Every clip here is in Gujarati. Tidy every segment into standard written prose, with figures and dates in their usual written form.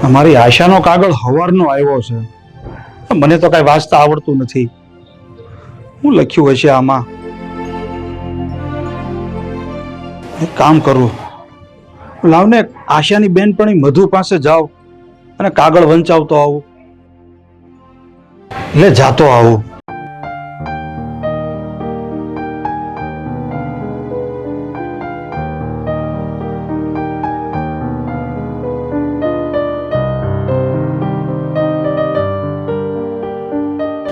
અમારી આશાનો કાગળ હવારનો આવ્યો છે. મને તો કઈ વાંચતા આવડતું નથી. હું લખ્યું હશે આમાં? એક કામ કરું, લાવને આશાની બેનપણી મધુ પાસે જાવ અને કાગળ વંચાવતો આવું. લે જાતો આવું.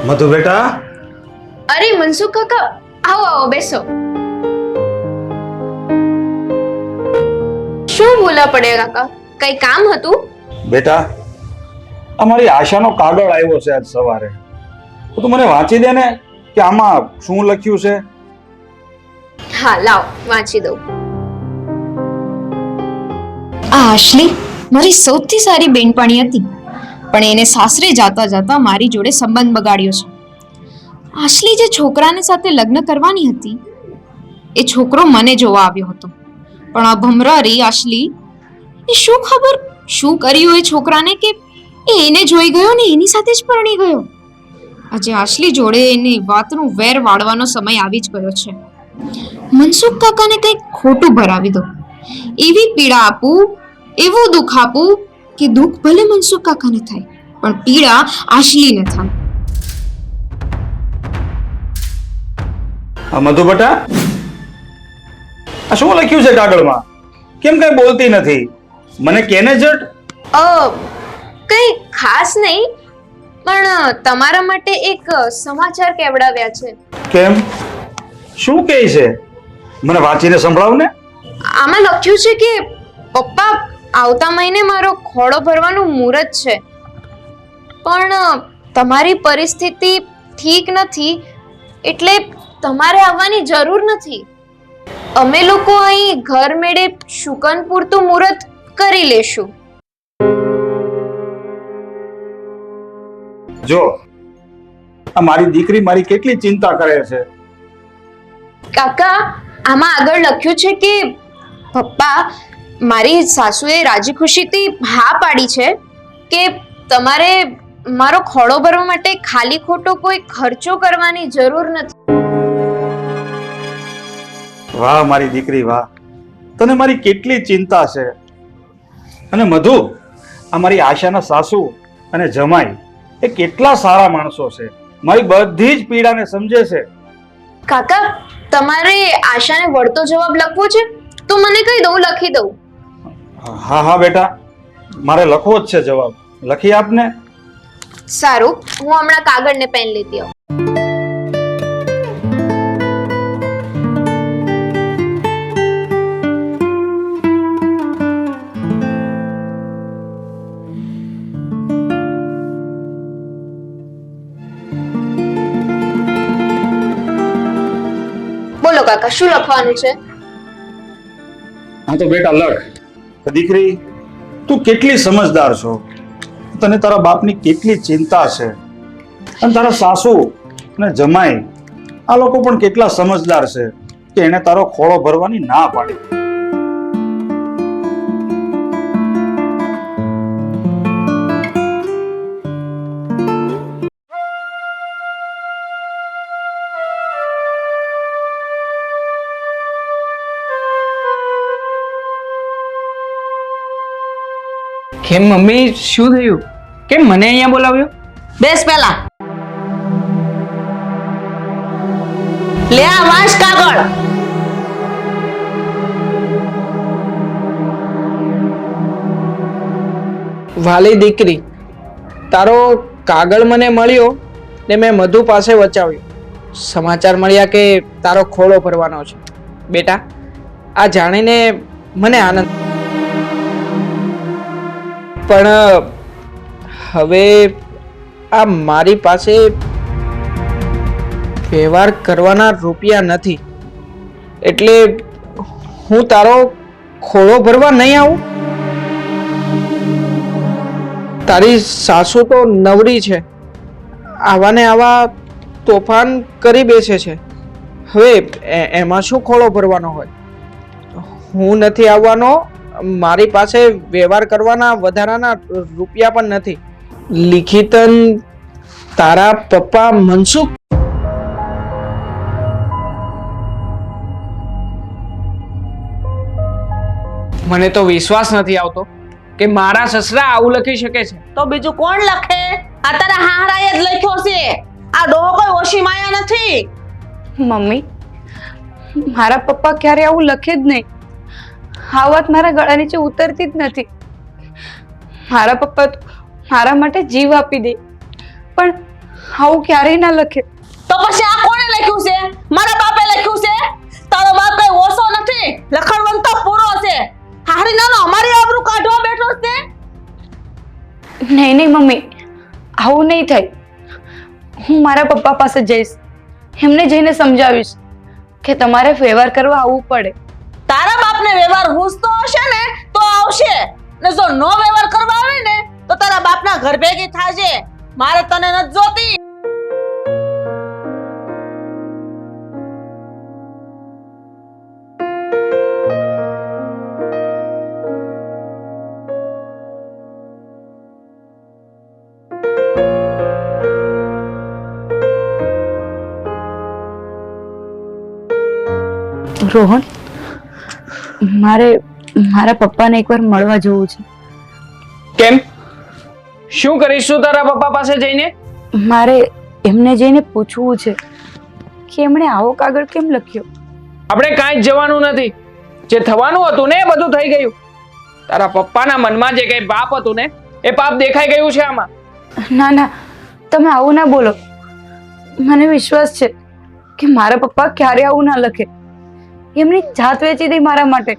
મધુ બેટા. અરે મનસુખ કાકા, આવો આવો બેસો. શું બોલા પડ્યા કાકા? કઈ કામ હતું? બેટા, અમારી આશાનો કાગળ આવ્યો છે આજ સવારે. તું મને વાંચી દે ને કે આમાં શું લખ્યું છે. હા લાવ વાંચી દઉં. આ આશલી મારી સૌથી સારી બેનપણી હતી, પણ એને સાસરે જાતા જાતા મારી જોડે સંબંધ બગાડ્યો છે. આશલી જે છોકરાને સાથે લગ્ન કરવાની હતી એ છોકરો મને જોવા આવ્યો હતો, પણ આ ભમરારી આશલી એ શું ખબર શું કર્યું એ છોકરાને કે એને જોઈ ગયો ને એની સાથે જ પરણી ગયો. આજે આશલી જોડે એની વાતનું વેર વાળવાનો સમય આવી જ ગયો છે. મનસુખ કાકાને કંઈક ખોટું ભરાવી દો, એવી પીડા આપું, એવું દુઃખ આપું કે દુઃખ ભલે મનસુખ કાકાને થાય પણ પીડા આશલીને થાય. મધુ બેટા, આ શું લખ્યું છે કાગળમાં? કેમ કઈ બોલતી નથી? મને કેને જટ. કઈ ખાસ નહીં, પણ તમારા માટે એક સમાચાર કેવડાવ્યા છે. કેમ? શું કહે છે? મને વાંચીને સંભળાવ ને. આમાં લખ્યું છે કે પપ્પા આવતા મહિને મારો ખોળો ભરવાનું મુહૂર્ત છે, પણ તમારી પરિસ્થિતિ ઠીક નથી એટલે તમારે આવવાની જરૂર નથી. અમે લોકો અહીં ઘર મેળે શુકન પૂરતું મુહૂર્ત કરી લેશું. જો આ મારી દીકરી મારી કેટલી ચિંતા કરે છે. કાકા, આમાં આગળ લખ્યું છે કે પપ્પા મારી સાસુએ રાજી ખુશીથી હા પાડી છે કે તમારે મારો ખોળો ભરવા માટે ખાલી ખોટો કોઈ ખર્ચો કરવાની જરૂર નથી. વાહ મારી દીકરી વાહ, તને મારી કેટલી ચિંતા છે. અને મધુ, આ મારી આશાના સાસુ અને જમાઈ એ કેટલા સારા માણસો છે. મારી બધી જ પીડાને સમજે છે. કાકા, તમારે આશાને વળતો જવાબ લખવો છે તો મને કહી દઉં, લખી દઉં. હા હા બેટા, મારે લખવો જ છે જવાબ. લખી આપને. સારું, હું હમણાં કાગળ ને પેન લેતી આવું. બોલો કાકા, શું લખવાનું છે? હા તો બેટા લખ. દીકરી, તું કેટલી સમજદાર છો. તને તારા બાપની કેટલી ચિંતા છે. અને તારા સાસુ અને જમાઈ આ લોકો પણ કેટલા સમજદાર છે કે એને તારો ખોળો ભરવાની ના પાડી. કેમ મમ્મી, શું થયું? કેમ મને અહીંયા બોલાવ્યો? બેસ પેલા. લે આ વાંચ કાગળ. વાલી દીકરી, તારો કાગળ મને મળ્યો ને મેં મધુ પાસે વચાવ્યો. સમાચાર મળ્યા કે તારો ખોળો ભરવાનો છે. બેટા, આ જાણીને મને આનંદ, પણ હવે આ મારી પાસે વ્યવહાર કરવાના રૂપિયા નથી, એટલે હું તારો ખોળો ભરવા નહીં આવું. તારી સાસુ તો નવરી છે, આવા ને આવા તોફાન કરી બેસે છે. હવે એમાં શું ખોળો ભરવાનો હોય? હું નથી આવવાનો મારી પાસે વ્યવહાર કરવાના વધારાના રૂપિયા પણ નથી. લિખિતન તારા પપ્પા મનસુખ મને તો વિશ્વાસ નથી આવતો કે મારા સસરા આવું લખી શકે છે. તો બીજું કોણ લખે? આ તારા હાહરાએ જ લખ્યો છે. આ ડોહો કોઈ ઓછી માયા નથી. મમ્મી, મારા પપ્પા ક્યારે આવું લખે જ નહીં. આ વાત મારા ગળા નીચે ઉતરતી જ નથી. મારા પપ્પા તો મારા માટે જીવ આપી દે, પણ આવું ક્યારેય ના લખે. તો પછી આ કોણે લખ્યું છે? મારા બાપે લખ્યું છે. તારો બાપ કઈ ઓછો નથી, લખણવંતો પૂરો છે. હારી નાનો અમારી આબરૂ કાઢવા બેઠો છે. નહીં નહીં મમ્મી, આવું નહીં થાય. હું મારા પપ્પા પાસે જઈશ, એમને જઈને સમજાવીશ કે તમારે વ્યવહાર કરવા આવવું પડે. તારા બાપને વ્યવહાર હુસતો હશે ને તો આવશે, ને જો નો વ્યવહાર કરવા આવે ને તો તારા બાપના ઘર ભેગી થાજે. મારે તને નથી જોતી. રોહન, મારે મારા પપ્પાને એકવાર મળવા જવું છે. કેમ? શું કરીશું તારા પપ્પા પાસે જઈને? મારે એમને જઈને પૂછવું છે કે એમણે આવો કાગળ કેમ લખ્યો. આપણે કાંઈ જ જવાનું નથી. જે થવાનું હતું ને એ બધું થઈ ગયું. તારા પપ્પાના મનમાં જે કઈ પાપ હતું ને એ પાપ દેખાઈ ગયું છે આમાં. ના ના, તમે આવું ના બોલો. મને વિશ્વાસ છે કે મારા પપ્પા ક્યારે આવું ના લખે. એમની જાત વેચી દઈ મારા માટે,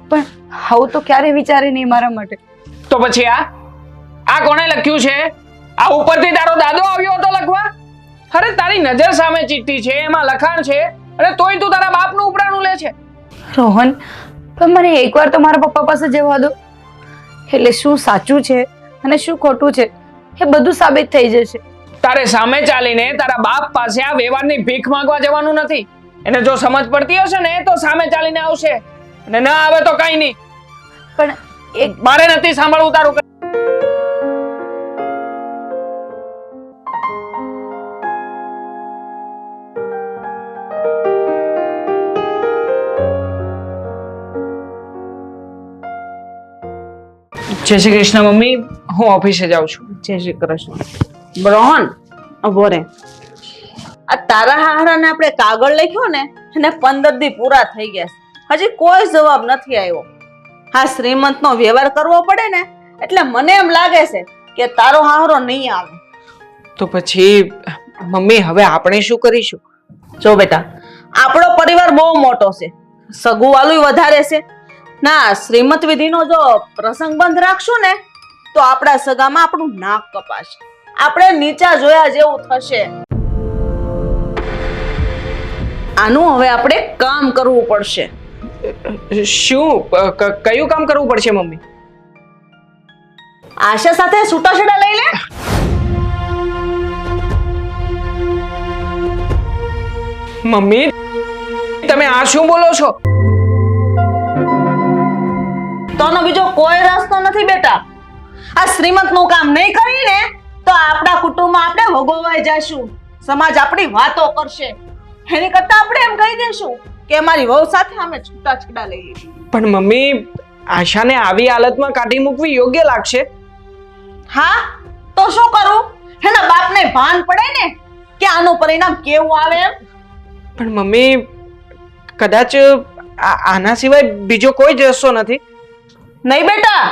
પણ આવું તો ક્યારે વિચારે નહીં મારા માટે. તો પછી આ કોણે લખ્યું છે? આ ઉપરથી તારો દાદો આવ્યો હતો લખવા? અરે તારી નજર સામે ચિઠ્ઠી છે, એમાં લખાણ છે, અને તોય તું તારા બાપનું ઉપરાણું લે છે. રોહન, પણ મને એકવાર તો મારા પપ્પા પાસે જવા દો. એટલે શું સાચું છે અને શું ખોટું છે એ બધું સાબિત થઈ જશે. તારે સામે ચાલીને તારા બાપ પાસે આ વ્યવહારની ભીખ માંગવા જવાનું નથી. એને જો સમજ પડતી હશે ને તો સામે ચાલીને આવશે, અને ના આવે તો કઈ નહીં. પણ એક મારે નથી સાંભળવું તારું. જય શ્રી કૃષ્ણ મમ્મી, હું ઓફિસે જાઉં છું. જય શ્રી કૃષ્ણ. રોહન, ઉભો રે. આ તારા હાહરાને આપણે કાગળ લખ્યો ને એને 15 દી પૂરા થઈ ગયા છે. હજી કોઈ જવાબ નથી આવ્યો. હા, શ્રીમંતનો વ્યવહાર કરવો પડે ને એટલે મને એમ લાગે છે કે તારો હાહરો નહીં આવે. તો પછી મમ્મી હવે આપણે શું કરીશું? જો બેટા, આપણો પરિવાર બહુ મોટો છે, સગું વાલું વધારે છે. ના, શ્રીમંત વિધિનો જો પ્રસંગ બંધ રાખશું ને તો આપણા સગામાં આપણું નાક કપાશે. આપણે નીચા જોયા જેવું થશે. આનું હવે આપણે કામ કરવું પડશે. શું કયું કામ કરવું પડશે મમ્મી? આશા સાથે છૂટાછેડા લઈ લે. મમ્મી, તમે આ શું બોલો છો? તોનો બીજો કોઈ રસ્તો નથી બેટા. આ શ્રીમંતનું કામ નહીં કરીને તો આપણા કુટુંબમાં આપણે ભોગવાઈ જઈશું. સમાજ આપણી વાતો કરશે. એની કરતા આપણે એમ કહી દઈશું કે અમારી વહુ સાથે અમે છૂટાછેડા લઈ લીધી. પણ મમ્મી, આશાને આવી હાલતમાં કાઢી મૂકવી યોગ્ય લાગશે? હા, તો શું કરું? એના બાપને ભાન પડે ને કે આનું પરિણામ કેવું આવે એમ. પણ મમ્મી, કદાચ આના સિવાય બીજો કોઈ જ રસ્તો નથી. નહીં બેટા,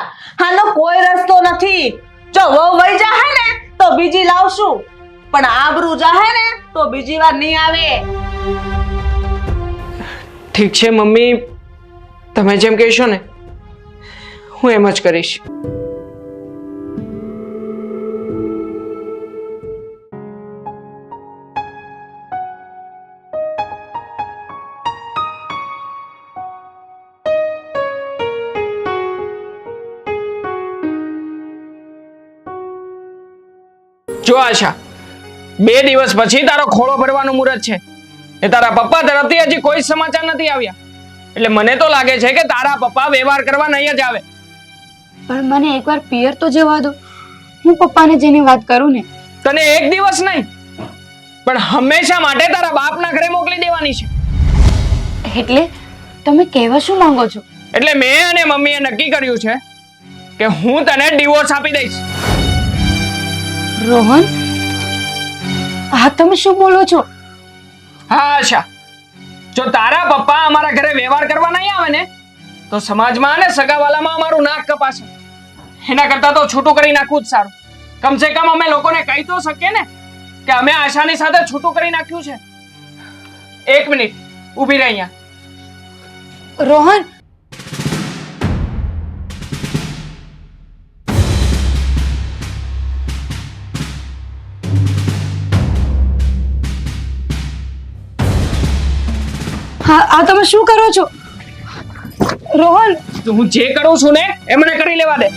આનો કોઈ રસ્તો નથી. જો વહુ વહી જાહે ને તો બીજી લાવશું, પણ આબરૂ જાહે ને તો બીજી વાર નહીં આવે. ઠીક છે મમ્મી, તમે જેમ કહેશો ને હું એમ જ કરીશ. જો આશા, 2 દિવસ પછી તારો ખોળો ભરવાનું મુહૂર્ત છે. એ તારા પપ્પા તરફથી હજી કોઈ સમાચાર નથી આવ્યા. એટલે મને તો લાગે છે કે તારા પપ્પા વ્યવહાર કરવા નહીં જ આવે. પણ મને એકવાર પિયર તો જવા દો, હું પપ્પાને જઈને વાત કરું ને. તને એક દિવસ નહીં પણ હંમેશા માટે તારા બાપના ઘરે મોકલી દેવાની છે. એટલે તમે કહેવા શું માંગો છો? એટલે મેં અને મમ્મીએ નક્કી કર્યું છે કે હું તને ડિવોર્સ આપી દઈશ. રોહન, આ તમે શું બોલો છો? હા આશા, જો તારા પપ્પા અમારા ઘરે વ્યવહાર કરવા નહીં આવે ને તો સમાજમાં અને સગાવાલામાં અમારું નાક કપાશે. એના કરતા તો છૂટું કરી નાખવું જ સારું. કમસે કમ અમે લોકોને કહી તો શકીએ ને કે અમે આશાની સાથે છૂટું કરી નાખ્યું છે. એક મિનિટ ઊભી રહી અહીંયા. રોહન, હા, આ તમે શું કરો છો? રોહન, તો હું જે કરું છું ને એ મને કરી લેવા દે.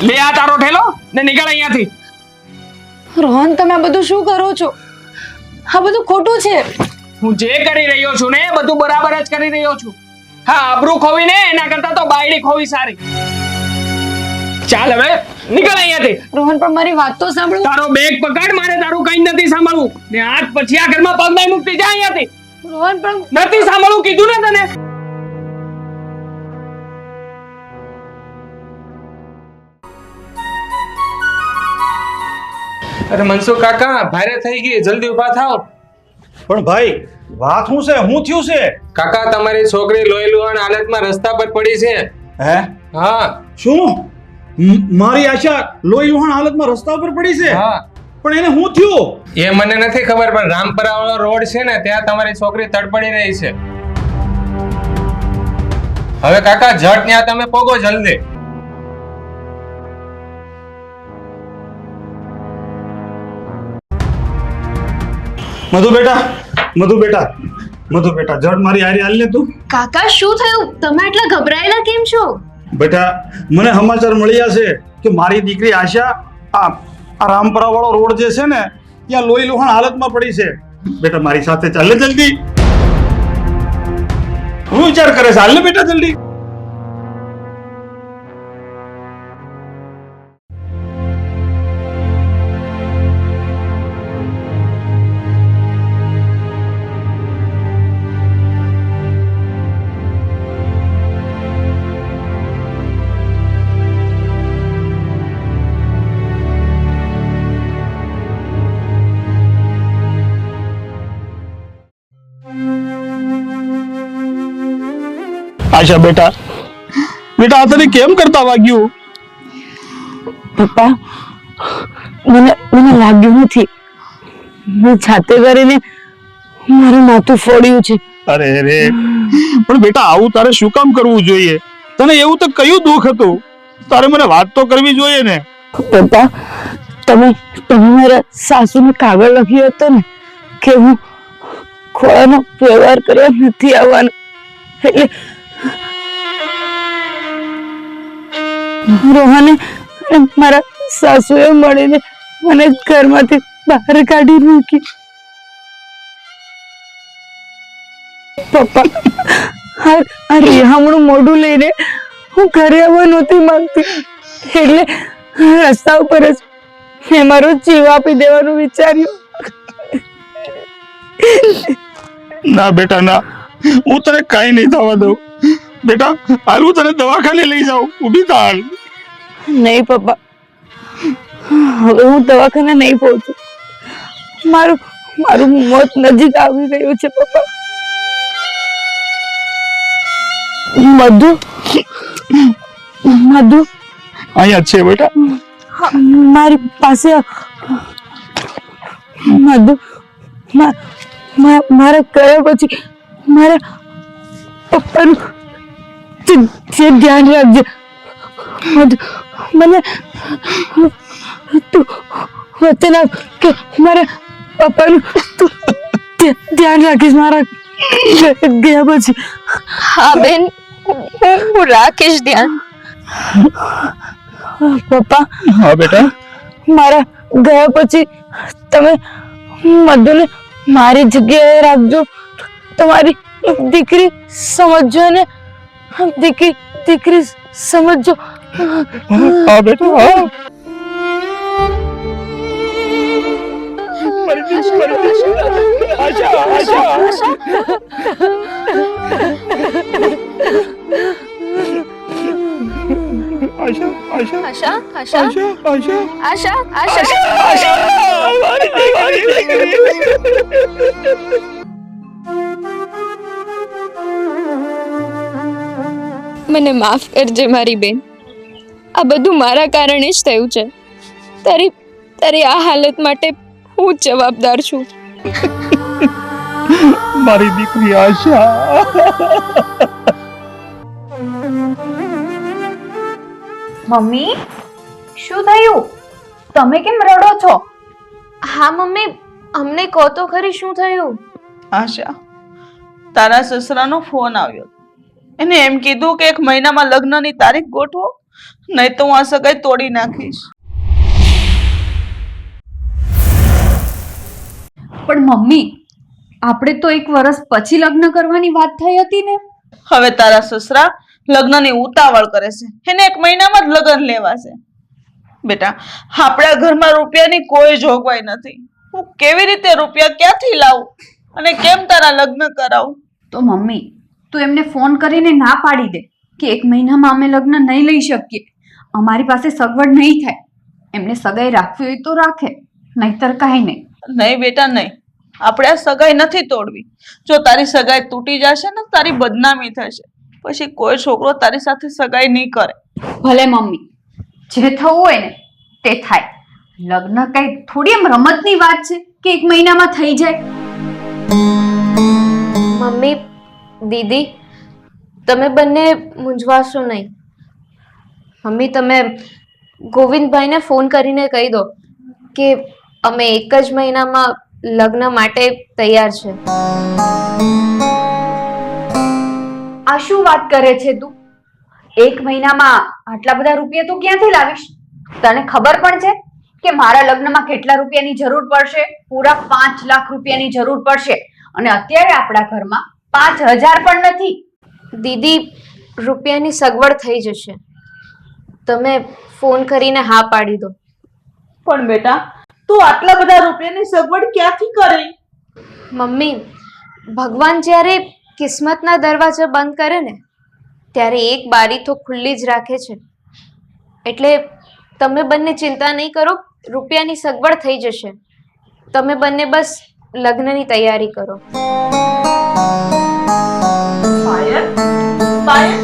લે આ તારો ઠેલો ને નીકળ અહીંયાથી. રોહન, તમે આ બધું શું કરો છો? આ બધું ખોટું છે. હું જે કરી રહ્યો છું ને એ બધું બરાબર જ કરી રહ્યો છું. હા, આબરૂ ખોવી ને એના કરતા તો બાયડી ખોવી સારી. ચાલ હવે નીકળ અહીંયાથી. રોહન, પણ મારી વાત તો સાંભળો. તારો બેગ પકડ, મારે તારું કઈ નથી સાંભળવું ને આજ પછી આ ઘરમાં પગ નહીં મૂકતી. જા અહીંયાથી. રોહન, પણ નથી સાંભળવું કીધું ને તને. અરે મનસુખ કાકા, ભારે થઈ ગઈ, જલ્દી ઊભા થાઓ. પણ ભાઈ વાત શું છે? શું થયું છે? કાકા, તમારી છોકરી લોહી લુહાણ હાલતમાં રસ્તા પર પડી છે. હે? હા શું? મારી આશા લોહી લુહાણ હાલતમાં રસ્તા પર પડી છે? હા. પણ એને શું થયું? એ મને નથી ખબર, પણ રામપરા વાળો રોડ છે ને ત્યાં તમારી છોકરી તડપડી રહી છે. હવે કાકા ઝટ ત્યાં તમે પોગો જલ્દી. મધુ બેટા જડ મારી હારી હાલ ને તું. કાકા શું થયું? તમે આટલા ગભરાયેલા કેમ છો? બેટા મને સમાચાર મળ્યા છે કે મારી દીકરી આશા આ રામપરા વાળો રોડ જે છે ને ત્યાં લોહી લુહાણ હાલતમાં પડી છે. બેટા મારી સાથે ચાલ ને જલ્દી. હું વિચાર કરે છે? હાલ ને બેટા જલ્દી. આશા બેટા આ તને કેમ કરતા વાગ્યું? પપ્પા, મને લાગ્યું નથી. મેં જાતે કરીને મારું માથું ફોડ્યું છે. અરે રે, પણ બેટા આવું તારે શું કામ કરવું જોઈએ? તને એવું તો કયું દુઃખ હતું? તારે મને વાત તો કરવી જોઈએ ને. પપ્પા, તમે મારા સાસુને કાગળ લખ્યો હતો ને કે હું ખોળાનો વ્યવહાર કરવા નથી આવવાનો, એટલે રોહને મારા સાસુએ મળીને મને ઘરમાંથી બહાર કાઢી મૂકી. પપ્પા, આ રિહામણું મોઢું લઈને હું ઘરે આવવા નહોતી માંગતી, એટલે રસ્તા ઉપર જ મેં મારો જીવ આપી દેવાનું વિચાર્યું. ના બેટા ના, હું તને કઈ નહીં થવા દઉં. બેટા હાલ હું તને દવાખાને લઈ જાઉં. ઊભી થાલ. નહીં પપ્પા, હવે હું દવાખાને નહીં પહોંચું. મારું મોત નજીક આવી રહ્યું છે પપ્પા. મધુ અહીંયા છે બેટા. મારી પાસે મધુ, મારા ગયા પછી મારા પપ્પાનું ધ્યાન રાખજે. મધુ, મને તું વચન આપ કે મારા પપ્પાનું તું ધ્યાન રાખીશ મારા ગયા પછી. હા બેન, હું રાખીશ ધ્યાન. પપ્પા, હા બેટા. મારા ગયા પછી તમે મધુને મારી જગ્યાએ રાખજો. તમારી દીકરી સમજો ને, દીકરી સમજો. હા બેટા હા. આશા આશા મને માફ કરજે મારી બેન, આ બધું મારા કારણે જ થયું છે. તારી આ હાલત માટે હું જ જવાબદાર છું. મારી દીકરી આશા. મમ્મી, શું થયું? તમે કેમ રડો છો? હા મમ્મી, અમને કહો તો ખરી શું થયું? આશા, તારા સસરાનો ફોન આવ્યો. એને એમ કીધું કે 1 મહિનામાં લગ્નની તારીખ ગોઠવો, નહીં તો હું આ સગાઈ તોડી નાખીશ. પણ મમ્મી, આપણે તો 1 વર્ષ પછી લગ્ન કરવાની વાત થઈ હતી ને. હવે તારા સસરા લગ્નની ઉતાવળ કરે છે. એને 1 મહિનામાં જ લગ્ન લેવાશે. બેટા, આપણા ઘરમાં રૂપિયાની કોઈ જોગવાઈ નથી. હું કેવી રીતે રૂપિયા ક્યાંથી લાવું અને કેમ તારા લગ્ન કરાવું? તો મમ્મી, તું એમને ફોન કરીને ના પાડી દે કે 1 મહિનામાં અમે લગ્ન નહીં લઈ શકીએ, અમારી પાસે સગવડ નહીં થાય. એમને સગાઈ રાખવી હોય તો રાખે, નહીતર કાંઈ નહીં. નહીં બેટા નહીં, આપણે આ સગાઈ નથી તોડવી. જો તારી સગાઈ તૂટી જશે ને તારી બદનામી થશે. પછી કોઈ છોકરો તારી સાથે સગાઈ નહીં કરે. ભલે મમ્મી, જે થવું હોય ને તે થાય. લગ્ન કઈ થોડી એમ રમતની વાત છે કે 1 મહિનામાં થઈ જાય. મમ્મી, દીદી, તમે બંને મૂંઝવાશો નહીં. મમ્મી, તમે ગોવિંદભાઈને ફોન કરીને કહી દો કે અમે 1 જ મહિનામાં લગ્ન માટે તૈયાર છે. આ શું વાત કરે છે તું? 1 મહિનામાં આટલા બધા રૂપિયા તું ક્યાંથી લાવીશ? તને ખબર પણ છે કે મારા લગ્નમાં કેટલા રૂપિયાની જરૂર પડશે? પૂરા 5 લાખ રૂપિયાની જરૂર પડશે. અને અત્યારે આપણા ઘરમાં 5000 પણ નથી. દીદી, રૂપિયાની સગવડ થઈ જશે. તમે ફોન કરીને હા પાડી દો. પણ બેટા, તું આટલા બધા રૂપિયાની સગવડ ક્યાંથી કરી? મમ્મી, ભગવાન જ્યારે કિસ્મતના દરવાજા બંધ કરે ને ત્યારે એક બારી તો ખુલ્લી જ રાખે છે. એટલે તમે બંને ચિંતા નહીં કરો, રૂપિયાની સગવડ થઈ જશે. તમે બંને બસ લગ્નની તૈયારી કરો. પાયલ, પાયલ,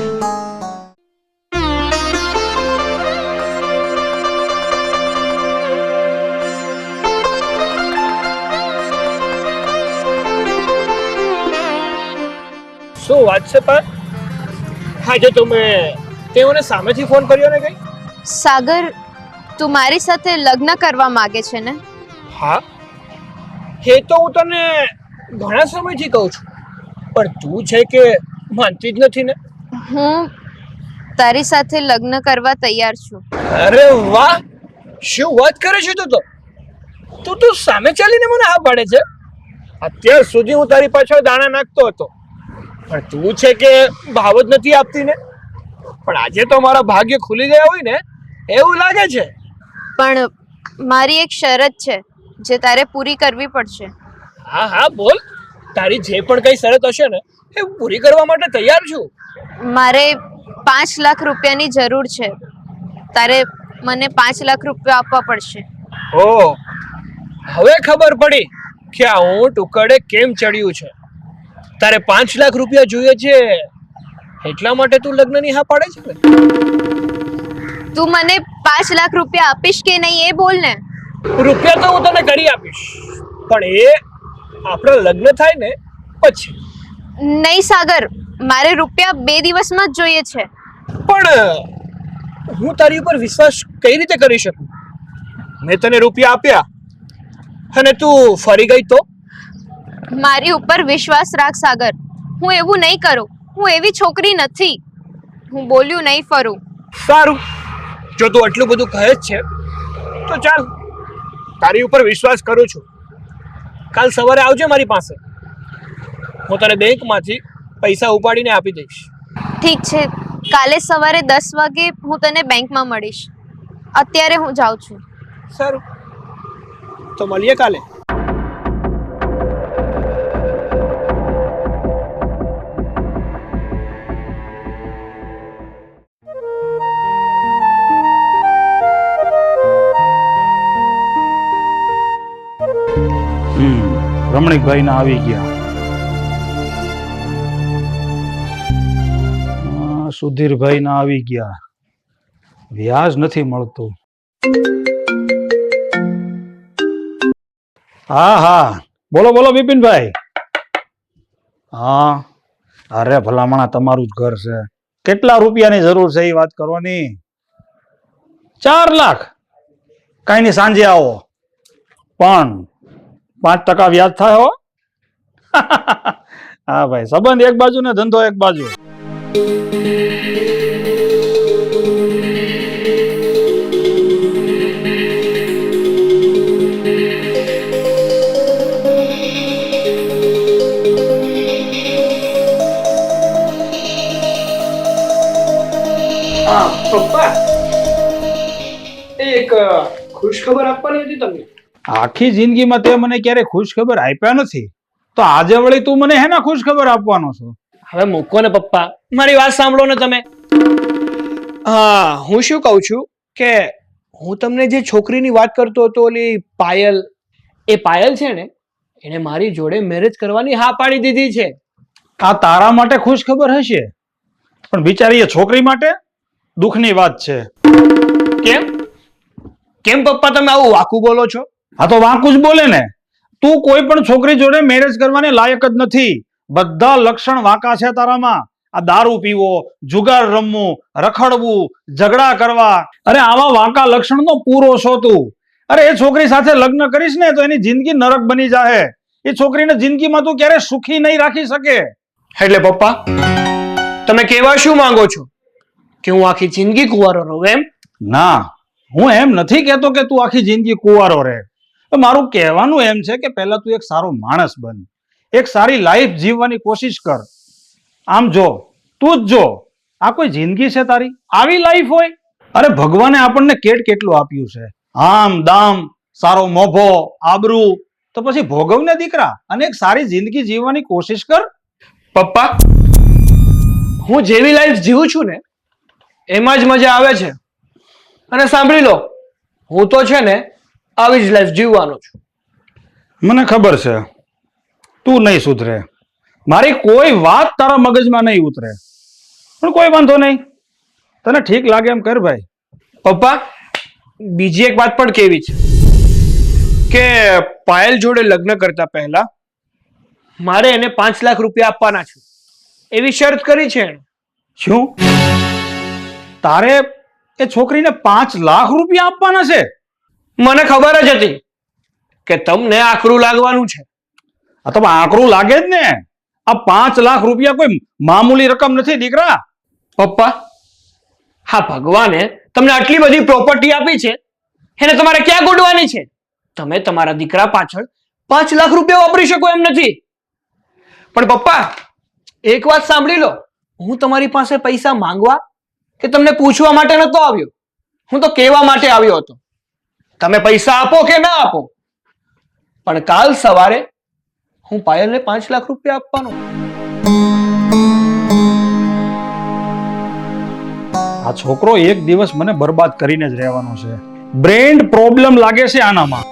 શું વાત છે પા? આજે તમે તેઓને સામેથી ફોન કર્યો ને કઈ? સાગર, તું મારી સાથે લગ્ન કરવા માંગે છે ને? હા, એ તો હું તને ઘણા સમયથી કહું છું, પણ તું છે કે માનતી જ નથી ને. હું તારી સાથે લગ્ન કરવા તૈયાર છું. અરે વાહ, શું વાત કરે છે તું તો સામે ચાલીને મને હા પાડે છે. અત્યાર સુધી હું તારી પાછળ દાણા નાખતો હતો, પણ તું છે કે ભાવ જ નથી આપતી ને. પણ આજે તો મારા ભાગ્ય ખુલી ગયા હોય ને એવું લાગે છે. પણ મારી એક શરત છે જે તારે પૂરી કરવી પડશે. હા હા બોલ, તારી જે પણ કઈ શરત હશે ને એ પૂરી કરવા માટે તૈયાર છું. મારે 5 લાખ રૂપિયાની જરૂર છે. તારે મને 5 લાખ રૂપિયા આપવા પડશે. ઓ, હવે ખબર પડી કે આ ઊંટ ઉકળે કેમ ચડ્યું છે. તારે 5 લાખ રૂપિયા જોઈએ છે એટલા માટે તું લગ્નની હા પાડે છે ને? તું મને 5 લાખ રૂપિયા આપીશ કે નહીં એ બોલ ને. રૂપિયા તો હું તને કરી આપીશ, પણ એ આપણા લગ્ન થાય ને પછી. નહીં સાગર, મારે રૂપિયા 2 દિવસમાં જ જોઈએ છે. પણ હું તારી ઉપર વિશ્વાસ કઈ રીતે કરી શકું? મેં તને રૂપિયા આપ્યા અને તું ફરી ગઈ તો? મારી ઉપર વિશ્વાસ રાખ સાગર, હું એવું નહીં કરું. હું એવી છોકરી નથી. હું બોલ્યું નહીં ફરું. સારું, જો તું આટલું બધું કહે જ છે તો ચાલ, તારી ઉપર વિશ્વાસ કરું છું. કાલ સવારે આવજે મારી પાસે, હું તને બેંકમાંથી પૈસા ઉપાડીને આપી દઈશ. ઠીક છે, કાલે સવારે 10 વાગે હું તને બેંકમાં મળીશ. અત્યારે હું જાઉં છું. સારું, તો મળીએ કાલે. રમણીકભાઈ ના આવી ગયા. સુધીરભાઈ ના આવી ગયા. વ્યાજ નથી મળતું. હા હા, બોલો બોલો બિપિનભાઈ. હા, અરે ભલામણા તમારું જ ઘર છે. કેટલા રૂપિયાની જરૂર છે એ વાત કરવાની. 4 લાખ. કઈ નહીં, સાંજે આવો, પણ 5% વ્યાજ થાય હો. હા ભાઈ, સંબંધ એક બાજુ ને ધંધો એક બાજુ. પપ્પા, એક ખુશ ખબર આપવાની હતી તમને. આખી જિંદગીમાં તે મને ક્યારે ખુશ ખબર આપ્યા નથી, તો આજે વળી તું મને હેના ખુશ ખબર આપવાનો છો? હવે મૂકો ને પપ્પા, મારી વાત સાંભળો ને તમે. હા, હું શું કહું છું કે હું તમને જે છોકરીની વાત કરતો હતો, ઓલી પાયલ, એ પાયલ છે ને, એને મારી જોડે મેરેજ કરવાની હા પાડી દીધી છે. આ તારા માટે ખુશ ખબર હશે, પણ બિચારી એ છોકરી માટે દુઃખની વાત છે. કેમ કેમ પપ્પા તમે આવું વાકું બોલો છો? હા તો વાંકું જ બોલે ને. તું કોઈ પણ છોકરી જોડે મેરેજ કરવાને લાયક જ નથી. બધા લક્ષણ વાંકા છે તારામાં. આ દારૂ પીવો, જુગાર રમવું, રખડવું, ઝઘડા કરવા, અરે આવા વાંકા લક્ષણનો પૂરો છો તું. અરે એ છોકરી સાથે લગ્ન કરીશ ને તો એની જિંદગી નરક બની જાય. એ છોકરીને જિંદગીમાં તું ક્યારે સુખી નહીં રાખી શકે. એટલે પપ્પા તમે કહેવા શું માંગો છો? કે હું આખી જિંદગી કુંવારો રહું એમ? ના, હું એમ નથી કહેતો કે તું આખી જિંદગી કુંવારો રહે. મારું કહેવાનું એમ છે કે પહેલા તું એક સારો માણસ બન, એક સારી લાઈફ જીવવાની કોશિશ કર. આમ જો, તું જ જો, આ કોઈ જિંદગી છે તારી? આવી લાઈફ હોય? અરે ભગવાને આપણને કેટલું આપ્યું છે. આમ દામ, સારો મોભો, આબરૂ, તો પછી ભોગવને દીકરા અને એક સારી જિંદગી જીવવાની કોશિશ કર. પપ્પા, હું જેવી લાઈફ જીવું છું ને એમાં જ મજા આવે છે. અને સાંભળી લો, હું તો છે ને આવી જ લાઈફ જીવવાનો છું. મને ખબર છે તું નહીં સુધરે. મારી કોઈ વાત તારા મગજમાં નહીં ઉતરે, પણ કોઈ વાંધો નહીં, તને ઠીક લાગે એમ કર ભાઈ. પપ્પા, બીજી એક વાત પણ કેવી છે કે પાયલ જોડે લગ્ન કરતા પહેલા મારે એને 5 લાખ રૂપિયા આપવાના છે એવી શરત કરી છે એણે. શું તારે એ છોકરીને 5 લાખ રૂપિયા આપવાના છે? મને ખબર જ હતી કે તમને આકરું લાગવાનું છે. આ તો આકરું લાગે જ ને. આ 5 લાખ રૂપિયા કોઈ મામૂલી રકમ નથી દીકરા. પપ્પા, હા, ભગવાને તમને આટલી બધી પ્રોપર્ટી આપી છે, એને તમારે ક્યાં ગોડવાની છે? તમે તમારા દીકરા પાછળ 5 લાખ રૂપિયા વાપરી શકો એમ નથી. પણ પપ્પા, એક વાત સાંભળી લો, હું તમારી પાસે પૈસા માંગવા કે તમને પૂછવા માટે નતો આવ્યો, હું તો કહેવા માટે આવ્યો હતો. તમે પૈસા આપો કે ના આપો, પણ કાલ સવારે હું પાયલને 5 લાખ રૂપિયા આપવાનો. આ છોકરો એક દિવસ મને બરબાદ કરીને જ રહેવાનો છે. બ્રેન પ્રોબ્લેમ લાગે છે આનામાં.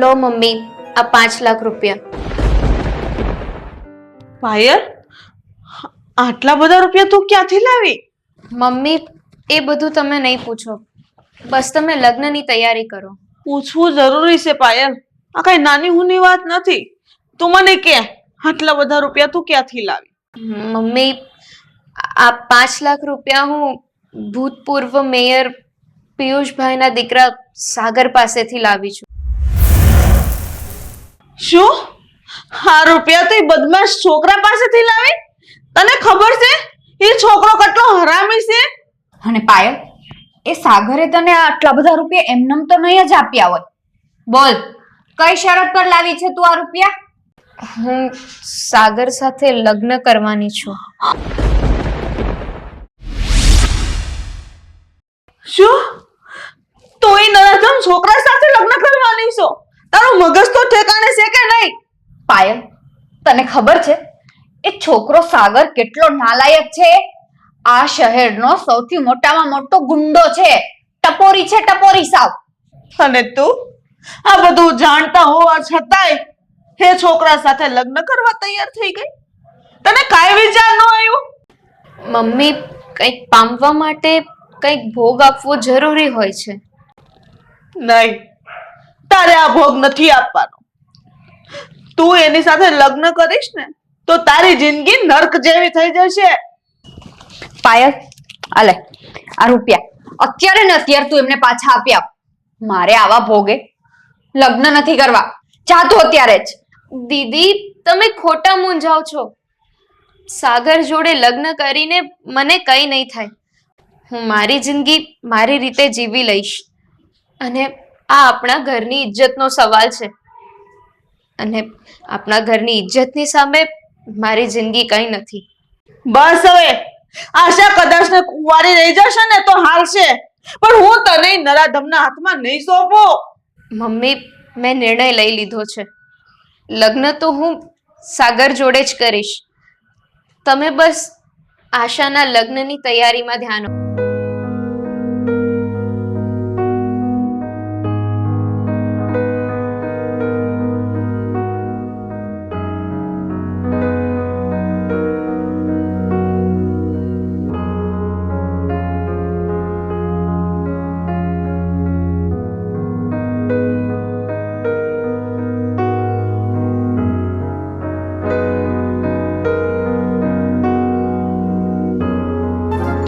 લો મમ્મી, આ 5 લાખ રૂપિયા. પાયલ, આટલા બધા રૂપિયા તું ક્યાંથી લાવી? મમ્મી, એ બધું તમે નહીં પૂછો, બસ તમે લગ્નની તૈયારી કરો. પૂછવું જરૂરી છે પાયલ, આ કઈ નાની હુની વાત નથી. તું મને કે આટલા બધા રૂપિયા તું ક્યાંથી લાવી? મમ્મી, આ 5 લાખ રૂપિયા હું ભૂતપૂર્વ મેયર પિયુષભાઈના દીકરા સાગર પાસેથી લાવી છું. શું આ રૂપિયા તો એ બદમાશ છોકરા પાસેથી લાવી? તને ખબર છે એ છોકરો કેટલો હરામી છે? અને પાયલ, એ સાગરે તને આટલા બધા રૂપિયા એમનેમ તો નહીં જ આપ્યા હોય. બોલ, કઈ શરત પર લાવી છે તું આ રૂપિયા? હું સાગર સાથે લગ્ન કરવાની છું. શું તું એ નરાધમ છોકરા સાથે લગ્ન કરવાની છો? તારું મગજ તો ઠેકાણે છે કે નહીં? પાયલ, તને ખબર છે એ છોકરો સાગર કેટલો નાલાયક છે? આ શહેરનો સૌથી મોટામાં મોટો ગુંડો છે. ટપોરી છે, ટપોરી સાવ. અને તું આ બધું જાણતા હોવા છતાંય હે છોકરા સાથે લગ્ન કરવા તૈયાર થઈ ગઈ? તને કાંઈ વિચાર ન આવ્યો? મમ્મી, કંઈક પામવા માટે કંઈક ભોગ આપવો જરૂરી હોય છે. નહીં, તારે આ ભોગ નથી આપવાનો. તું એની સાથે લગ્ન કરીશ ને તો તારી જિંદગી નર્ક જેવી થઈ જશે. પાયલ, આલે આ રૂપિયા અત્યારે ને અત્યારે તું એમને પાછા આપી આપ. મારે આવા ભોગે લગ્ન નથી કરવા. જા તું અત્યારે જ. દીદી, તમે ખોટા મૂંઝાવ છો. સાગર જોડે લગ્ન કરીને મને કંઈ નહીં થાય. હું મારી જિંદગી મારી રીતે જીવી લઈશ. અને આ આપણા ઘરની ઇજ્જતનો સવાલ છે. અને આપણા ઘરની ઇજ્જતની સામે મારી જિંદગી કંઈ નથી. બસ હવે આશા કદાચ ને કુંવારી રહી જશે ને તો હાલશે, પણ હું તને નરાધમના હાથમાં નહીં સોંપું. મમ્મી, મેં નિર્ણય લઈ લીધો છે. લગ્ન તો હું સાગર જોડે જ કરીશ. તમે બસ આશાના લગ્નની તૈયારીમાં ધ્યાન આપો.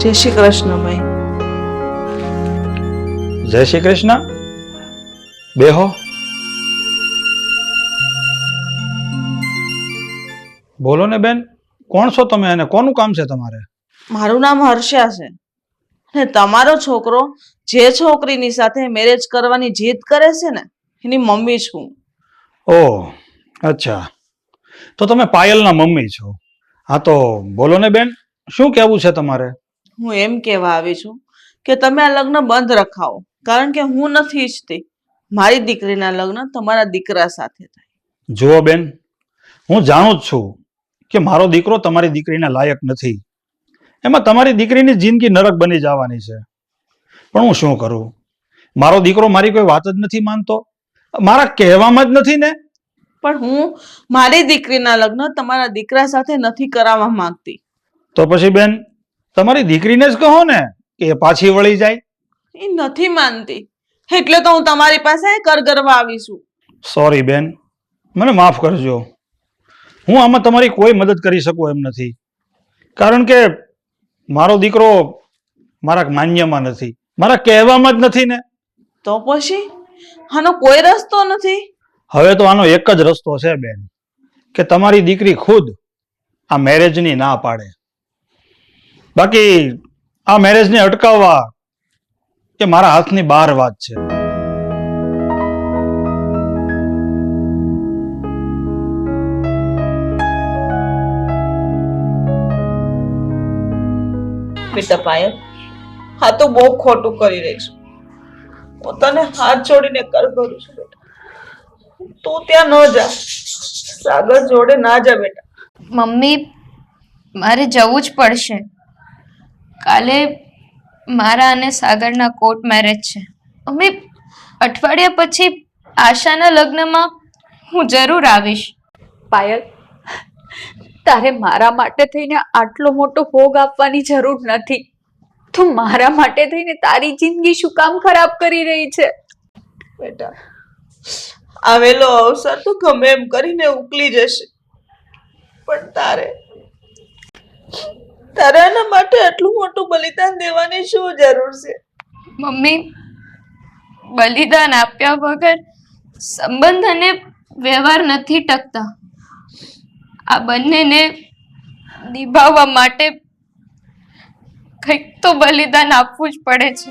જય શ્રી કૃષ્ણ ભાઈ. જય શ્રી કૃષ્ણ. બેહો. બોલો ને બેન, કોણ છો તમે અને કોનું કામ છે તમારે? મારું નામ હર્ષા છે અને તમારો છોકરો જે છોકરીની સાથે મેરેજ કરવાની જીદ કરે છે ને એની મમ્મી છું. ઓહ, અચ્છા, તો તમે પાયલના મમ્મી છો. હા તો બોલો ને બેન, શું કહેવું છે તમારે? હું એમ કહેવા આવી છું કે તમે આ લગ્ન બંધ રખાવો, કારણ કે હું નથી ઈચ્છતી મારી દીકરીના લગ્ન તમારા દીકરા સાથે થાય. જુઓ બેન, હું જાણું જ છું કે મારો દીકરો તમારી દીકરીના લાયક નથી. એમાં તમારી દીકરીની જિંદગી નરક બની જવાની છે. પણ હું શું કરું? મારો દીકરો મારી કોઈ વાત જ નથી માનતો, મારા કહેવામાં જ નથી ને. પણ હું મારી દીકરીના લગ્ન તમારા દીકરા સાથે નથી કરાવવા માંગતી. તો પછી બેન, તમારી દીકરીને જ કહો ને કે એ પાછી વળી જાય. એ નથી માનતી, એટલે તો હું તમારી પાસે કરગરવા આવી છું. સોરી બેન, મને માફ કરજો. હું આમાં તમારી કોઈ મદદ કરી શકું એમ નથી, કારણ કે મારો દીકરો મારા માન્યમાં નથી, મારા કહેવામાં જ નથી ને. તો પછી આનો કોઈ રસ્તો નથી? હવે તો આનો એક જ રસ્તો છે બેન, કે તમારી દીકરી ખુદ આ મેરેજની ના પાડે. બાકી આ મેરેજને અટકાવવા એ મારા હાથની બહાર વાત છે. બેટા પાયલ, હા તો બહુ ખોટું કરી રહી છું. હું તને હાથ જોડીને કર કરું છું બેટા, તું ત્યાં ન જા, સાગર જોડે ના જા બેટા. મમ્મી, મારે જવું જ પડશે. કાલે મારા અને સાગરના કોર્ટ મેરેજ છે. મમ્મી, અઠવાડિયા પછી આશાના લગ્નમાં હું જરૂર આવીશ. પાયલ, તારે મારા માટે થઈને આટલો મોટો ભોગ આપવાની જરૂર નથી. તું મારા માટે થઈને તારી જિંદગી શું કામ ખરાબ કરી રહી છે? બેટા, આવેલો અવસર તો ગમે એમ કરીને ઉકલી જશે, પણ તારે એના માટે આટલું મોટું બલિદાન દેવાની શું જરૂર છે? મમ્મી, બલિદાન આપ્યા વગર સંબંધ અને વ્યવહાર નથી ટકતા. આ બંનેને નિભાવવા માટે કંઈક તો બલિદાન આપવું જ પડે છે.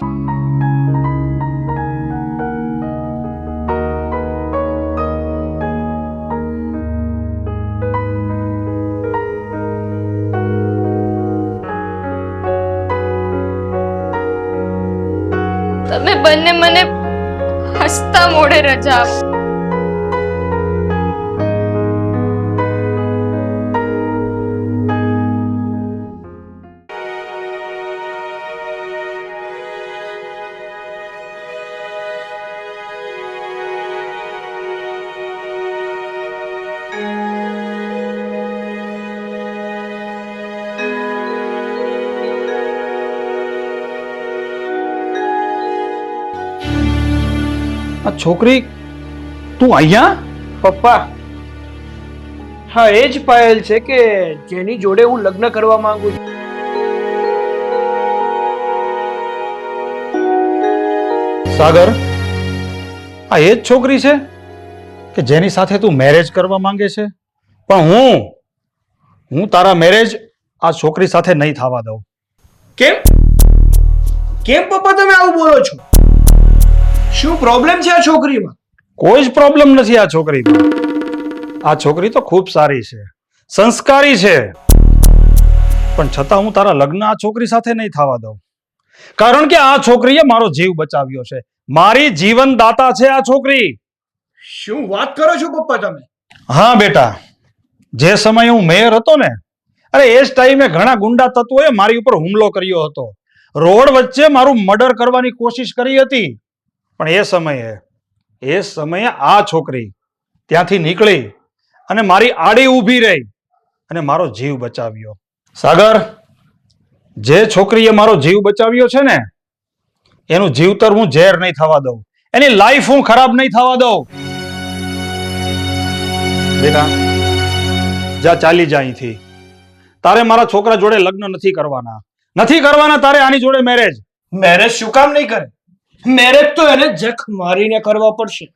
તમે બંને મને હસતા મોઢે રજા આપો. આ છોકરી તું અહીંયા? પપ્પા, હા એ જ પાયલ છે કે જેની જોડે હું લગ્ન કરવા માંગુ છું. સાગર, આ એ જ છોકરી છે કે જેની સાથે તું મેરેજ કરવા માંગે છે? પણ હું તારા મેરેજ આ છોકરી સાથે નહીં થવા દઉં. કેમ કેમ પપ્પા તમે આવું બોલો છો? શું પ્રોબ્લેમ છે આ છોકરીમાં? કોઈ જ પ્રોબ્લેમ નથી આ છોકરીમાં. આ છોકરી તો ખૂબ સારી છે, સંસ્કારી છે, પણ છતાં હું તારા લગ્ન આ છોકરી સાથે નહીં થવા દઉં. કારણ કે આ છોકરીએ મારો જીવ બચાવ્યો છે. મારી જીવનદાતા છે આ છોકરી. શું વાત કરો છો પપ્પા તમે? હા બેટા, જે સમયે હું મેયર હતો ને, અરે એ જ ટાઈમે ઘણા ગુંડા તત્વોએ મારી ઉપર હુમલો કર્યો હતો. રોડ વચ્ચે મારું મર્ડર કરવાની કોશિશ કરી હતી. પણ એ સમયે આ છોકરી ત્યાંથી નીકળી અને મારી આડી ઊભી રહી અને મારો જીવ બચાવ્યો. સાગર, જે છોકરીએ મારો જીવ બચાવ્યો છે ને, એનું જીવતર હું ઝેર નહીં થવા દઉં, એની લાઈફ હું ખરાબ નહીં થવા દઉં. બેટા, જા, ચાલી જા અહીંથી. તારે મારા છોકરા જોડે લગ્ન નથી કરવાના તારે આની જોડે મેરેજ. મેરેજ શું કામ નહીં કરે? મેરેજ તો એને જખ મારીને કરવા પડશે,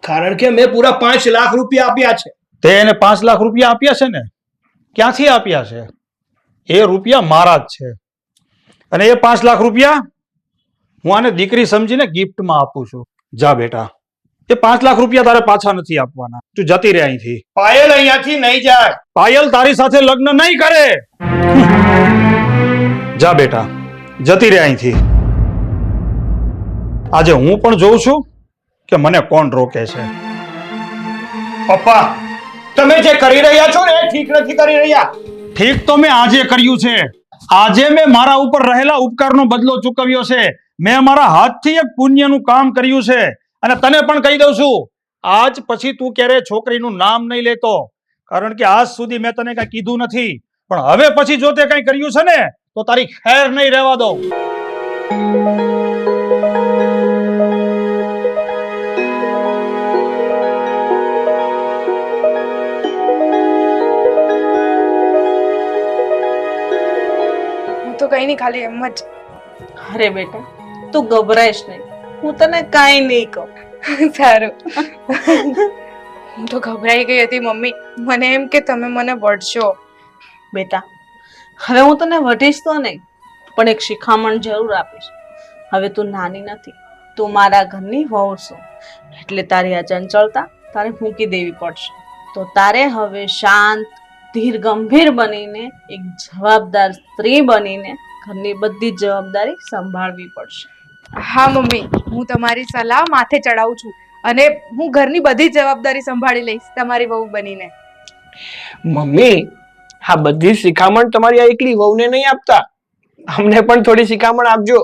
કારણ કે મેં પૂરા 5 લાખ રૂપિયા આપ્યા છે. તે એને 5 લાખ રૂપિયા આપ્યા છે ને? ક્યાંથી આપ્યા છે? એ રૂપિયા મારા જ છે. અને એ 5 લાખ રૂપિયા હું આને દીકરી સમજીને ગિફ્ટમાં આપું છું. જા બેટા, એ 5 લાખ રૂપિયા તારે પાછા નથી આપવાના. તું જતી રહે અહીંથી. પાયલ અહીંયાથી નહીં જાય. પાયલ તારી સાથે લગ્ન નહીં કરે. જા બેટા, જતી રહે અહીંથી. આજે હું પણ જોઉં છું કે મને કોણ રોકે છે. પપ્પા, તમે જે કરી રહ્યા છો ને એ ઠીક નથી કરી રહ્યા. ઠીક તો મેં આજે કર્યું છે. આજે મેં મારા ઉપર રહેલા ઉપકારનો બદલો ચૂકવ્યો છે. મેં મારા હાથથી એક પુણ્યનું કામ કર્યું છે. અને તને પણ કહી દઉં છું, આજ પછી તું ક્યારે છોકરીનું નામ નહીં લેતો, કારણ કે આજ સુધી મેં તને કઈ કીધું નથી. પણ હવે પછી જો તે કઈ કર્યું છે ને, તો તારી ખેર નહીં રહેવા દઉં. તો કઈ નહીં, ખાલી એમ જ. અરે બેટા, તું ગભરાઈશ નહીં, હું તને કાંઈ નહીં કહું. સારું. હું તો ગભરાઈ ગઈ હતી મમ્મી, મને એમ કે તમે મને વળશો. બેટા, હવે હું તને વઢીશ તો નહીં, પણ એક શિખામણ જરૂર આપીશ. હવે તું નાની નથી, તું મારા ઘરની વહુ છો, એટલે તારી આ ચંચળતા તારે મૂકી દેવી પડશે. તો તારે હવે શાંત, ધીર ગંભીર બનીને એક જવાબદાર સ્ત્રી બનીને ઘરની બધી જ જવાબદારી સંભાળવી પડશે. હા મમ્મી, હું તમારી સલાહ માથે ચડાવું છું અને હું ઘરની બધી જવાબદારી સંભાળી લઈશ તમારી વહુ બનીને. મમ્મી, આ બધી શિખામણ તમારી આ એકલી વહુને નહીં આપતા, અમને પણ થોડી શિખામણ આપજો.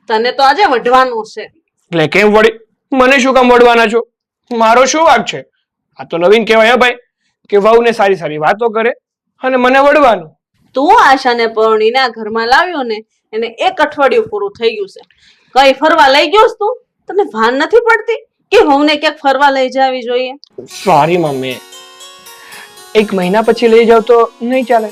તને તો આજે વઢવાનું છે. એટલે કેમ વળી? મને શું કામ વઢવાના છો? મારો શું વાંક છે? આ તો નવીન કહેવાય ભાઈ, કે વહુને સારી સારી વાતો કરે અને મને વઢવાનું. તું આશાને પરણીને આ ઘરમાં લાવ્યો ને, એને 1 અઠવાડિયું પૂરું થઈ ગયું છે. કઈ ફરવા લઈ ગયો તું? તને ભાન નથી પડતી કે વહુને ક્યાંક ફરવા લઈ જવી જોઈએ? સોરી મમ્મી, 1 મહિના પછી લઈ જાવ તો નહીં ચાલે?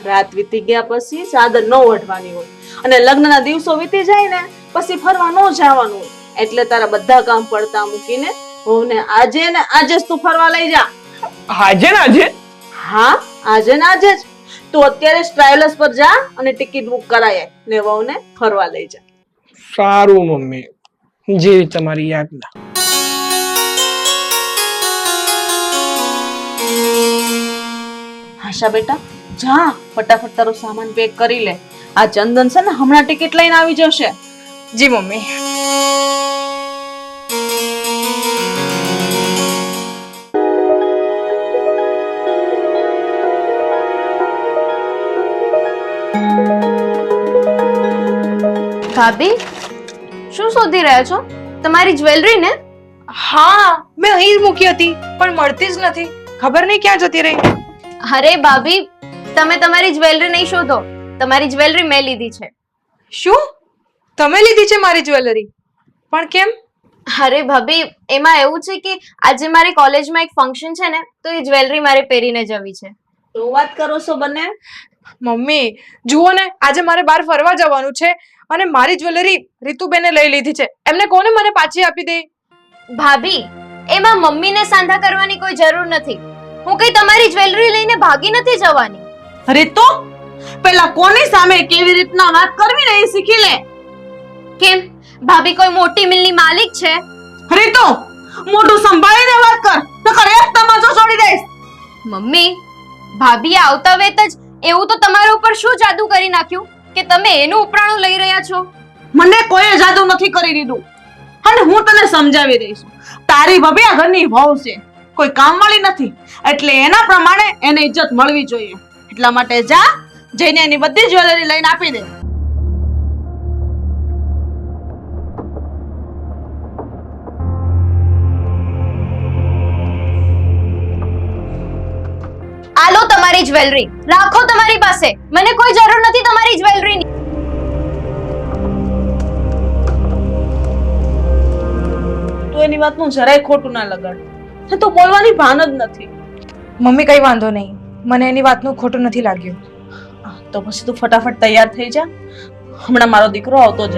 રાત વીતી ગયા પછી ચાદર ન વઢવાની હોય, અને લગ્નના દિવસો વીતી જાય ને પછી ફરવા ન જવાનું હોય. એટલે તારા બધા કામ પડતા મૂકીને વહુને આજે ને આજે જ તું ફરવા લઈ જા. આજે ને આજે? હા, આજે ને આજે જ. તું અત્યારે જ ટ્રાવેલર્સ પર જા અને ટિકિટ બુક કરાય ને વહુને ફરવા લઈ જા. સારું મમ્મી, જેવી તમારી યાદના. આશા બેટા, જા ફટાફટ તારો સામાન પેક કરી લે. આ ચંદન છે ને હમણાં ટિકિટ લઈને આવી જશે. જી મમ્મી. ભાભી, શું શોધી રહ્યા છો? તમારી જ્વેલરી ને? હા, મેં અહીં જ મૂકી હતી પણ મળતી જ નથી. ખબર નહીં ક્યાં જતી રહી. અરે ભાભી, તમે તમારી જ્વેલરી નહીં શોધો, તમારી જ્વેલરી મેં લીધી છે. શું? તમે લીધી છે મારી જ્વેલરી? પણ કેમ? અરે ભાભી, એમાં એવું છે કે આજે મારી કોલેજમાં એક ફંક્શન છે ને, તો એ જ્વેલરી મારે પહેરીને જવી છે. શું વાત કરો છો બંને? મમ્મી જુઓ ને, આજે મારે બહાર ફરવા જવાનું છે અને મારી જ્વેલરી રીતુબેને લઈ લીધી છે. એમને કોને મને પાછી આપી દે? ભાભી, એમાં મમ્મીને સાંધા કરવાની કોઈ જરૂર નથી. હું કઈ તમારી જ્વેલરી લઈને ભાગી નથી જવાની. રીતુ, પેલા કોની સામે કેવી રીતના વાત કરવી ને એ શીખી લે. કેમ ભાભી કોઈ મોટી મિલની માલિક છે? રીતુ, મોઢું સંભાળીને વાત કર, નકર એક તમાચો છોડી દઈશ. મમ્મી, ભાભીએ આવતા વેત જ એવું તો તમારા ઉપર શું જાદુ કરી નાખ્યું કે તમે એનું ઉપરાણું લઈ રહ્યા છો? મને કોઈ જાદુ નથી કરી દીધું અને હું તને સમજાવી દઈશ. તારી ભાભી આ ઘરની વહુ છે, કોઈ કામવાળી નથી, એટલે એના પ્રમાણે એને ઇજ્જત મળવી જોઈએ. એટલા માટે જા, જઈને એની બધી જ્વેલરી લઈને આપી દે. આલો તમારી જ્વેલરી, રાખો તમારી પાસે. મને કોઈ જરૂર નથી તમારી જ્વેલરીની. તું એની વાતનું જરાય ખોટું ના લગાડ. તો બોલવાની ભાન જ નથી. મમ્મી કઈ વાંધો નહીં, મને એની વાતનું ખોટું નથી લાગ્યું. તો પછી તું ફટાફટ તૈયાર થઈ જા, હમણાં મારો દીકરો આવતો જ.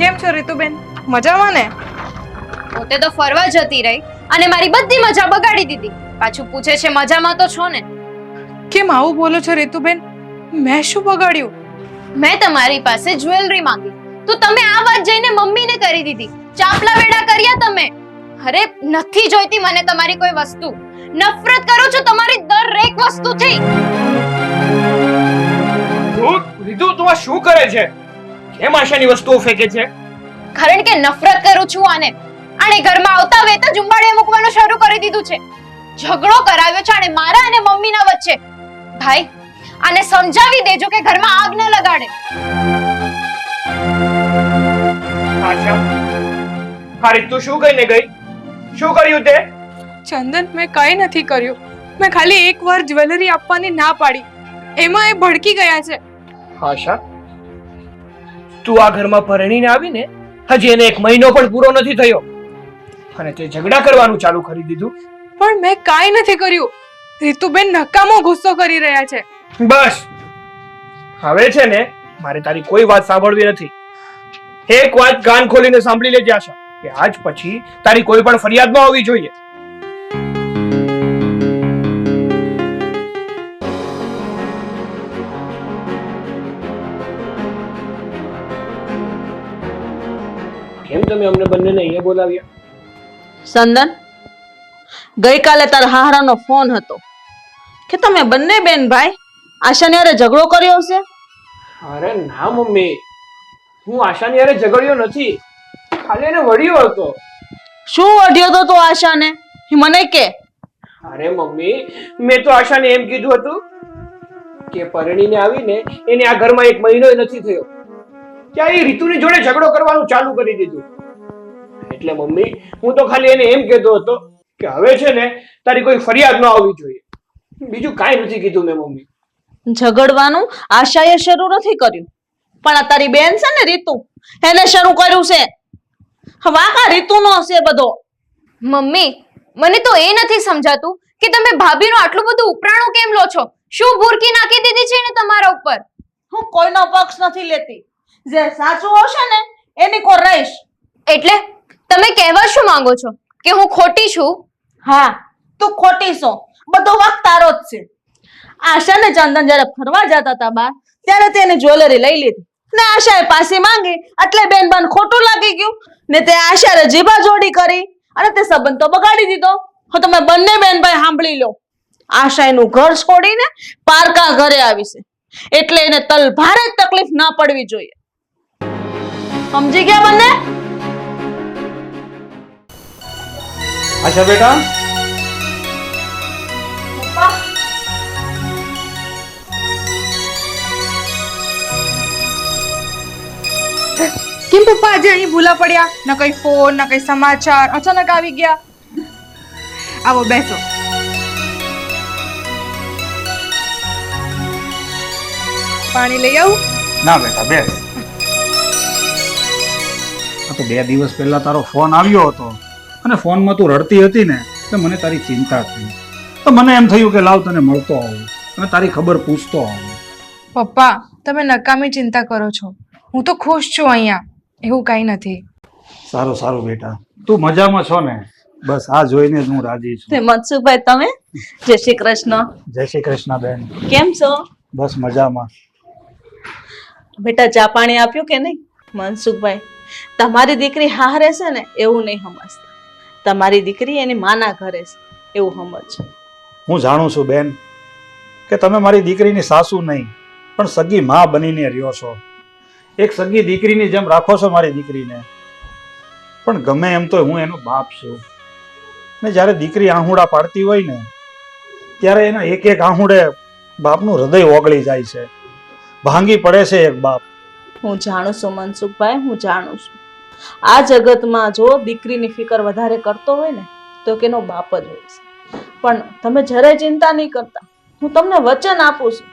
કેમ છો રીતુબેન? મજામાં ને? પોતે તો ફરવા જતી રહી અને મારી બધી મજા બગાડી દીધી. પાછું પૂછે છે મજામાં તો છો ને? કેમ આવું બોલો છો રીતુબેન? મેં શું બગાડ્યું? મેં તમારી પાસે જ્વેલરી માંગી તો તમે આ વાત જઈને મમ્મીને કરી દીધી. ચાપલા વેડા કર્યા તમે. અરે નથી જોઈતી મને તમારી કોઈ વસ્તુ. નફરત કરો છો તમારી દરેક વસ્તુથી. રીતુ, તું આ શું કરે છે? કેમ આશાની વસ્તુઓ ફેંકે છે? કારણ કે નફરત કરું છું આને. આને ઘરમાં આવતા વેત જ ઉંબાડિયા મૂકવાનું શરૂ કરી દીધું છે. ઝઘડો કરાવ્યો છે આને મારા અને મમ્મીના વચ્ચે. ભાઈ, આને સમજાવી દેજો કે ઘરમાં આગ ન લગાડે. આશા, આ રીતુ શું કહીને ગઈ? શું કર્યું તે? ચંદન, મેં કઈ નથી કર્યું. મેં ખાલી એકવાર જ્વેલરી આપવાની ના પાડી, એમાં એ ભડકી ગયા છે. આશા, તું આ ઘરમાં પરણીને આવીને હજી એને 1 મહિનો પણ પૂરો નથી થયો અને તે ઝઘડા કરવાનું ચાલુ કરી દીધું. પણ મેં કાઈ નથી કર્યું. રીતુબેન નકામો ગુસ્સો કરી રહ્યા છે. બસ, હવે છે ને મારે તારી કોઈ વાત સાંભળવી નથી. એક વાત કાન ખોલીને સાંભળી લેજે આશા, કે આજ પછી તારી કોઈ પણ ફરિયાદ ન આવવી જોઈએ. કેમ તમે અમને બંનેને અહીંયા બોલાવ્યા? ચંદન, ગઈકાલે તારા હાહરાનો ફોન હતો કે તમે બંને બેન ભાઈ આશાને હારે ઝઘડો કર્યો છે. અરે ના મમ્મી, હું આશાની હારે ઝઘડ્યો નથી, ખાલી એને વળ્યો હતો. શું વઢ્યો તો તું આશાને? મને કે. અરે મમ્મી, મેં તો આશાને એમ કીધું હતું કે પરણીને આવીને એને આ ઘરમાં 1 મહિનો નથી થયો ત્યાં એ રીતુની જોડે ઝઘડો કરવાનું ચાલુ કરી દીધું. એટલે મમ્મી, હું તો ખાલી એને એમ કહેતો હતો કે હવે છે ને તારી કોઈ ફરિયાદ ન આવવી જોઈએ, બીજું કાંઈ નથી કીધું મેં મમ્મી. ઝઘડવાનું આશાએ શરૂ નથી કર્યું, પણ આ તારી બેન છે ને રીતુ, એને શરૂ કર્યું છે. વાંકા રીતુનો છે બધો. મમ્મી મને તો એ નથી સમજાતું કે તમે ભાભીનું આટલું બધું ઉપરાણું કેમ લો છો? શું ભૂરકી નાખી દીધી છે ને તમારા ઉપર? હું કોઈનો પક્ષ નથી લેતી. જે સાચું હશે ને એની કો રહીશ. એટલે તમે કહેવા શું માંગો છો કે હું ખોટી છું? હા, તું ખોટી છો. બધો વખત તારો જ છે. આશા ને ચંદન જયારે ફરવા જતા હતા બહાર ત્યારે તેને જ્વેલરી લઈ લીધી ને આશાએ પાછી માંગી એટલે બેન ખોટું લાગી ગયું ને તે આશાએ જીભા જોડી કરી અને તે સંબંધ તો બગાડી દીધો. હવે તમે બંને બેનભાઈ સાંભળી લો. આશા એનું ઘર છોડીને પારકા ઘરે આવી છે એટલે એને તલભારે તકલીફ ના પડવી જોઈએ. સમજી ગયા બંને? આશા બેટા, કેમ પપ્પા આજે અહીં ભૂલા પડ્યા? ન કઈ ફોન ન કઈ સમાચાર, અચાનક આવી ગયા. આવો બેસો. પાણી લઈ આવું? ના બેટા બેસ. આ તો 2 દિવસ પહેલા તારો ફોન આવ્યો હતો અને ફોનમાં તું રડતી હતી ને એટલે મને તારી ચિંતા થઈ. તો મને એમ થયું કે લાવ તને મળતો આવું અને તારી ખબર પૂછતો આવું. પપ્પા તમે નકામી ચિંતા કરો છો. હું તો ખુશ છું અહીંયા. એવું કઈ નથી. સારું સારું બેટા, તું મજામાં છો ને? બસ આ જોઈને જ હું રાજી છું. તે મનસુખભાઈ તમે? જય શ્રી કૃષ્ણ. જય શ્રી કૃષ્ણ બેન. કેમ છો? બસ મજામાં. બેટા ચા પાણી આપ્યું કે નહીં? મનસુખભાઈ, તમારી દીકરી હારે છે ને એવું નહીં સમજતા. તમારી દીકરી એની માના ઘરે છે એવું સમજ. હું જાણું છું બેન કે તમે મારી દીકરીની સાસુ નહીં પણ સગી માં બનીને રહ્યો છો. એક સગી દીકરીની જેમ રાખો છો મારી દીકરીને. પણ ગમે એમ તો હું એનો બાપ છું ને જ્યારે દીકરી આહુડા પાડતી હોય ને ત્યારે એના એક એક આહુડે બાપનું હૃદય ઓગળી જાય છે, ભાંગી પડે છે એક બાપ. હું જાણું છું મનસુખભાઈ, હું જાણું છું. આ જગતમાં જો દીકરીની ફિકર વધારે કરતો હોય ને તો કેનો બાપ જ હોય છે. પણ તમે જરાય ચિંતા નહીં કરતા. હું તમને વચન આપું છું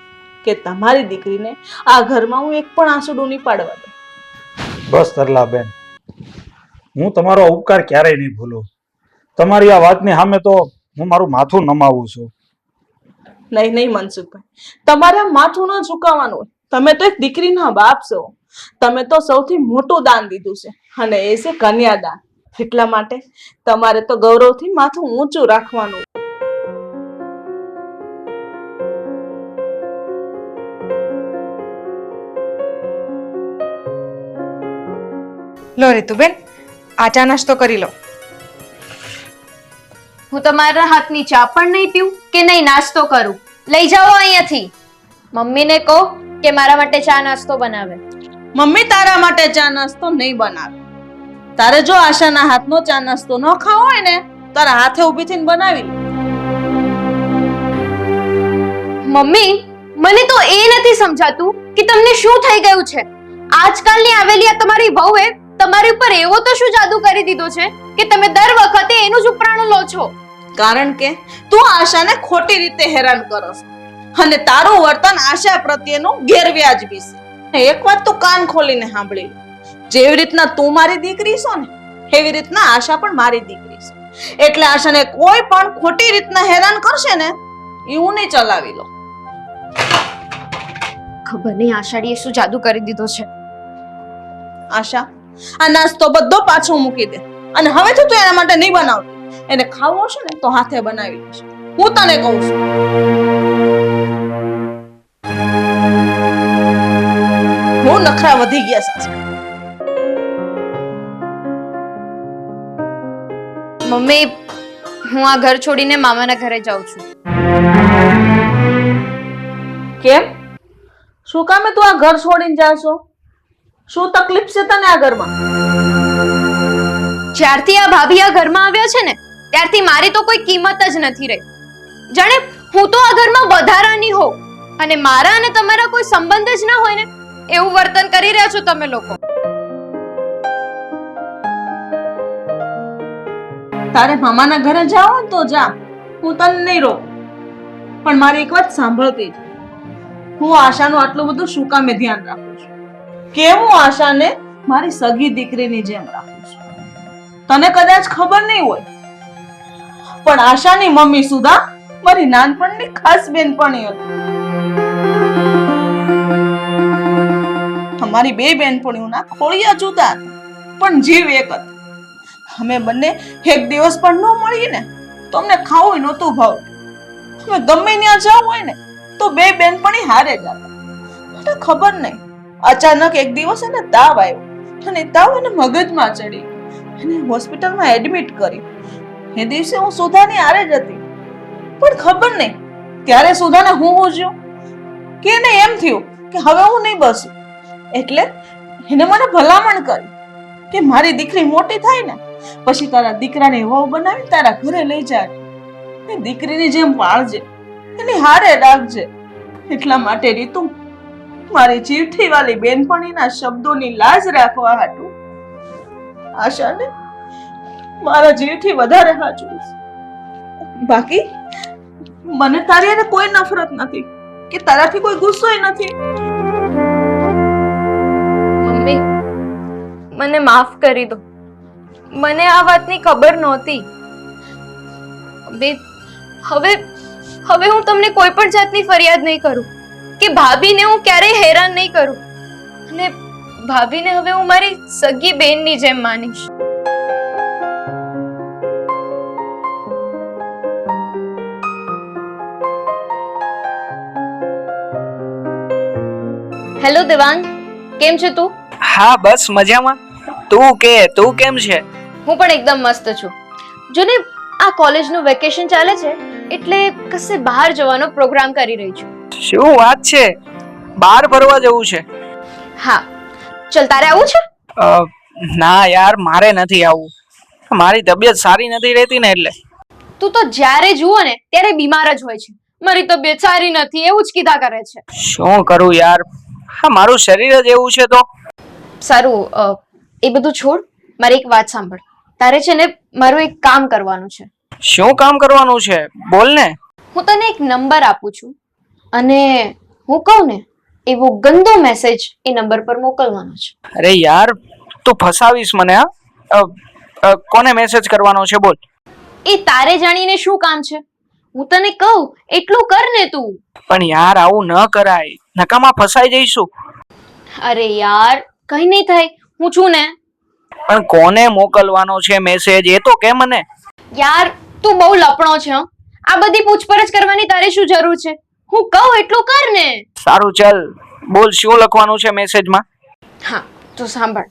કે તમારી દીકરીને આ ઘરમાં હું એક પણ આંસુડું નહીં પાડવા દઉં. બસ તરલા બેન, હું તમારો ઉપકાર ક્યારેય નહીં ભૂલું. તમારી આ વાતની સામે તો હું મારું માથું નમાવું છું. નહીં નહીં મનસુખભાઈ, તમારે માથું ન ઝુકાવવાનું હોય. તમે તો એક દીકરીના બાપ છો. તમે તો સૌથી મોટું દાન દીધું છે અને એ છે કન્યાદાન. એટલા માટે તમારે તો ગૌરવથી માથું ઊંચું રાખવાનું. લો રીતુબેન, આ ચા નાસ્તો કરી લો. હું તમારા હાથની ચા પણ નહીં પીઉં કે નહીં નાસ્તો કરું. લઈ જાઓ અહીંયાથી. મમ્મીને કહો કે મારા માટે ચા નાસ્તો બનાવે. મમ્મી તારા માટે ચા નાસ્તો નહીં બનાવે. તારે જો આશાના હાથનો ચા નાસ્તો ન ખાવો હોય ને તારા હાથે ઊભી થઈને બનાવી લે. મમ્મી મને તો એ નથી સમજાતું કે તમને શું થઈ ગયું છે. આજકાલની આવેલી આ તમારી વહુએ તમારી ઉપર એવો તો શું જાદુ કરી દીધો છે કે તમે દર વખતે એનું જ ઉપરાણું લો છો? કારણ કે તું આશાને ખોટી રીતે હેરાન કરો છો અને તારું વર્તન આશા પ્રત્યેનું ગેરવ્યાજબી છે. એક વાત તું કાન ખોલીને સાંભળી લે. જેવી રીતના તું મારી દીકરી છો ને એવી રીતના આશા પણ મારી દીકરી છે. એટલે આશાને કોઈ પણ ખોટી રીતના હેરાન કરશે ને એવું નહીં ચલાવી લો. ખબર નહીં આષાઢીએ શું જાદુ કરી દીધો છે. આશા, આ નાસ્તો બધો પાછો મૂકી દે અને હવેથી તું એના માટે નહીં બનાવતી. એને ખાવો હશે ને તો હાથે બનાવી લેશે. હું તને કહું છું. હું નખરા વધી ગયા સાસુ. મમ્મી હું આ ઘર છોડીને મામાના ઘરે જાઉં છું. કેમ? શું કામે તું આ ઘર છોડીને જાશો? શું તકલીફ છે તને આ ઘરમાં? જ્યારથી આ ભાભી આ ઘરમાં આવ્યા છે ને ત્યારથી મારી તો કોઈ કિંમત જ નથી રહી. જાણે હું તો આ ઘરમાં વધારાની હોઉં અને મારા અને તમારા કોઈ સંબંધ જ ના હોય ને એવું વર્તન કરી રહ્યા છો તમે લોકો. તારે મામાના ઘરે જાઓ ને તો જા, હું તને નહીં રોકું. પણ મારી એક વાત સાંભળતી જ. હું આશાનું આટલું બધું શું કામે ધ્યાન રાખું છું કે હું આશાને મારી સગી દીકરીની જેમ રાખું છું. તને કદાચ ખબર નહીં હોય પણ આશાની મમ્મી સુધા મારી નાનપણની ખાસ બેનપણી હતી. અમારી બે બેનપણીઓના ખોળિયા જુદા હતા પણ જીવ એક હતો. અમે બંને એક દિવસ પણ ન મળીએ ને તો અમને ખાવું નહોતું ભાવ. અમે ગમે ત્યાં જવું હોય ને તો બે બેનપણી હારે જ હતા. મને ખબર નહીં, અચાનક એક દિવસ એને તાવ આવ્યો અને તાવ એને મગજમાં ચડી અને હોસ્પિટલમાં એડમિટ કરી. એ દિવસે હું સુધાની હારે જ હતી પણ ખબર નહીં ત્યારે સુધાને હું હોજ્યો કે એને એમ થયું કે હવે હું નહીં બસું. એટલે એને મને ભલામણ કરી કે મારી દીકરી મોટી થાય ને પછી તારા દીકરાને વહુ બનાવી તારા ઘરે લઈ જાય, એ દીકરીની જેમ પાળજે, એની હારે રાખજે. એટલા માટે રીતુ મારી જીવથી વાલી બેનપણીના શબ્દોની લાજ રાખવા હાટુ આશાને મારા જીવથી વધારે સાચવીશ. બાકી મને તારી હારે કોઈ નફરત નથી કે તારાથી કોઈ ગુસ્સોય નથી. મમ્મી, મને માફ કરી દો. મને આ વાતની ખબર નહોતી. હવે હું તમને કોઈ પણ જાતની ફરિયાદ નહીં કરું કે ભાભીને હું ક્યારેય હેરાન નહીં કરું અને ભાભીને હવે હું મારી સગી બેનની જેમ માનીશ. હેલો દેવાંગ, કેમ છે તું? હા બસ મજામાં. તું કેમ છે? હું પણ એકદમ મસ્ત છું. જો ને આ કોલેજનું વેકેશન ચાલે છે એટલે કશે બહાર જવાનો પ્રોગ્રામ કરી રહી છું. શું વાત છે? બહાર ફરવા જવું છે? હા, ચલ તારે આવું છે? ના યાર, મારે નથી આવવું. મારી તબિયત સારી નથી રહેતી ને એટલે. તું તો જ્યારે જુઓ ને ત્યારે બીમાર જ હોય છે. મારી તબિયત સારી નથી એવું જ કીધા કરે છે. શું કરું યાર, હા મારું શરીર જ એવું છે તો. સારું, એ બધું છોડ, મારી એક વાત સાંભળ. તારે છે ને મારું એક કામ કરવાનું છે. શું કામ કરવાનું છે? બોલ ને. હું તને એક નંબર આપું છું અને હું કહું ને એવો ગંદો મેસેજ એ નંબર પર મોકલવાનો છે. અરે યાર, તું ફસાવીશ મને. હા, કોને મેસેજ કરવાનો છે બોલ. એ તારે જાણીને શું કામ છે? હું તને કહું એટલું કર ને તું. પણ યાર આવું ન કરાય, નકામાં ફસાઈ જઈશું. અરે યાર, કઈ નહીં થાય, હું છું ને. પણ કોને મોકલવાનો છે મેસેજ એ તો કે મને. યાર તું બહુ લપણો છે. હં? આ બધી પૂછપરછ કરવાની તારે શું જરૂર છે? હું કહું એટલું કર ને. સારું ચાલ, બોલ શું લખવાનું છે મેસેજમાં. હા તો સાંભળ.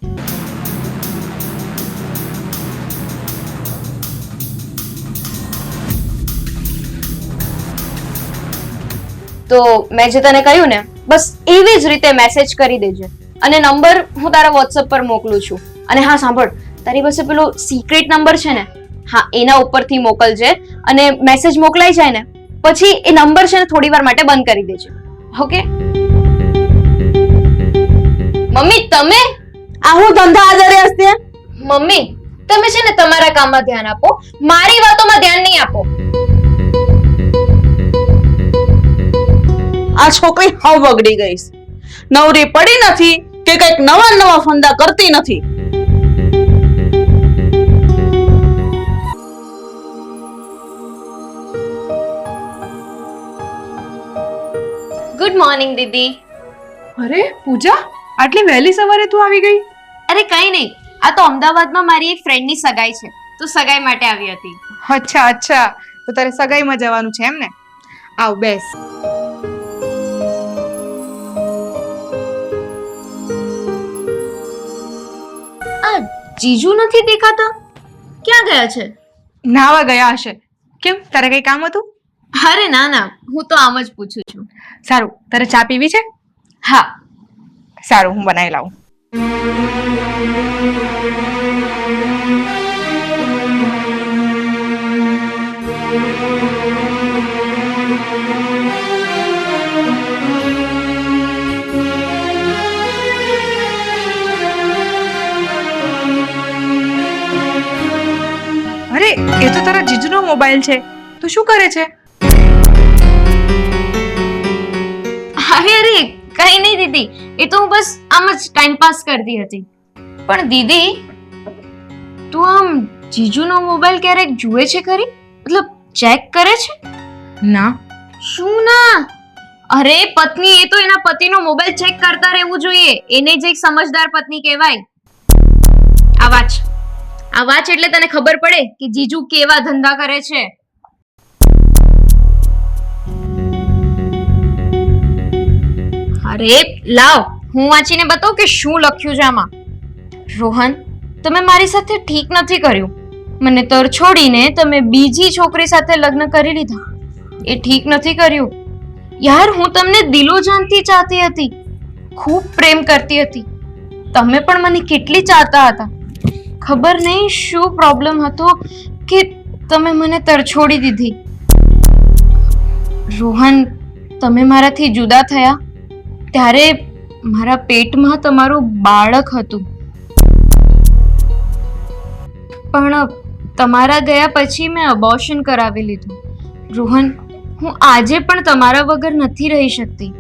તો મેં જે તને કહ્યું ને બસ એવી જ રીતે મેસેજ કરી દેજે અને નંબર હું તારા વોટ્સએપ પર મોકલું છું. અને હા સાંભળ, તારી પાસે પેલો સિક્રેટ નંબર છે ને, હા એના ઉપરથી મોકલજે અને મેસેજ મોકલાઈ જાય ને પછી એ નંબર છે ને થોડી વાર માટે બંધ કરી દેજે. ઓકે? મમ્મી તમે આ હું ધંધા આધારે હશે? મમ્મી તમે છે ને તમારા કામમાં ધ્યાન આપો, મારી વાતોમાં ધ્યાન નહીં આપો. આ છોકરી હાવ બગડી ગઈ છે. નવરી પડી નથી કે કઈક નવા ફંદા કરતી નથી. ગુડ મોર્નિંગ દીદી. અરે પૂજા, આટલી વહેલી સવારે તું આવી ગઈ? અરે કઈ નહીં, આ તો અમદાવાદમાં મારી એક ફ્રેન્ડની સગાઈ છે તો સગાઈ માટે આવી હતી. અચ્છા, તો તારે સગાઈમાં જવાનું છે એમ ને? આવ બેસ. આ જીજુ નથી દેખાતા, ક્યાં ગયા છે? નાવા ગયા હશે. કેમ, તારે કઈ કામ હતું? અરે ના, હું તો આમ જ પૂછું છું. સારું, તારે ચા પીવી છે? હા. સારું, હું બનાવી લાવું. અરે એ તો તારા જીજુનો મોબાઈલ છે. તું શું કરે છે? અરે કઈ નહીં દીદી, એ તો હું બસ આમ જ ટાઈમ પાસ કરતી હતી. પણ દીદી તું આમ જીજુનો મોબાઈલ ક્યારેક જુએ છે ખરી? મતલબ ચેક કરે છે? ના. શું ના? અરે પત્ની એ તો એના પતિનો મોબાઈલ ચેક કરતા રહેવું જોઈએ. એને જ એક સમજદાર પત્ની કહેવાય. આ વાંચ એટલે તને ખબર પડે કે જીજુ કેવા ધંધા કરે છે. અરે લાવ હું વાંચીને બતાવું કે શું લખ્યું છે આમાં. રોહન, તમે મારી સાથે ઠીક નથી કર્યું. મને તર છોડીને તમે બીજી છોકરી સાથે લગ્ન કરી લીધા. એ ઠીક નથી કર્યું. યાર, હું તમને દિલો જાનથી ચાહતી હતી, ખૂબ પ્રેમ કરતી હતી. તમે પણ મને કેટલી ચાહતા હતા. ખબર નહીં શું પ્રોબ્લેમ હતો કે તમે મને તરછોડી દીધી. રોહન, તમે મારાથી જુદા થયા ત્યારે મારા પેટમાં તમારું બાળક હતું, પણ તમારા ગયા પછી મેં અબોર્શન કરાવી લીધું. રોહન, હું આજે પણ તમારા વગર નથી રહી શકતી.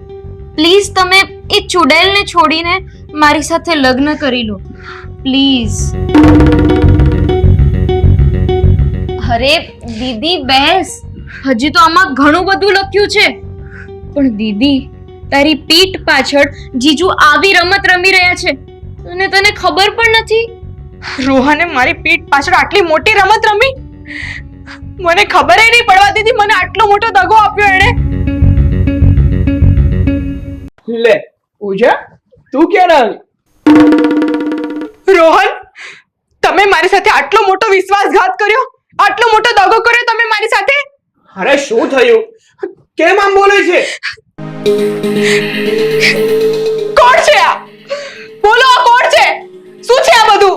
પ્લીઝ તમે એ ચુડેલને છોડીને મારી સાથે લગ્ન કરી લો, પ્લીઝ. અરે દીદી બેસ, હજી તો આમાં ઘણું બધું લખ્યું છે. પણ દીદી, તારી પીઠ પાછળ જીજુ આવી રમત રમી રહ્યા છે અને તને ખબર પણ નથી. રોહને મારી પીઠ પાછળ આટલી મોટી રમત રમી? મને ખબર જ નહીં પડવા દીધી મને આટલો મોટો દગો આપ્યો એણે. લે પૂજા, તું ક્યારે આવી? રોહન, તમે મારી સાથે આટલો મોટો વિશ્વાસઘાત કર્યો, આટલો મોટો દગો કર્યો તમે મારી સાથે. અરે શું થયું? કેમ આમ બોલે છે? કોણ છે આ? બોલો, આ કોણ છે? શું છે આ બધું?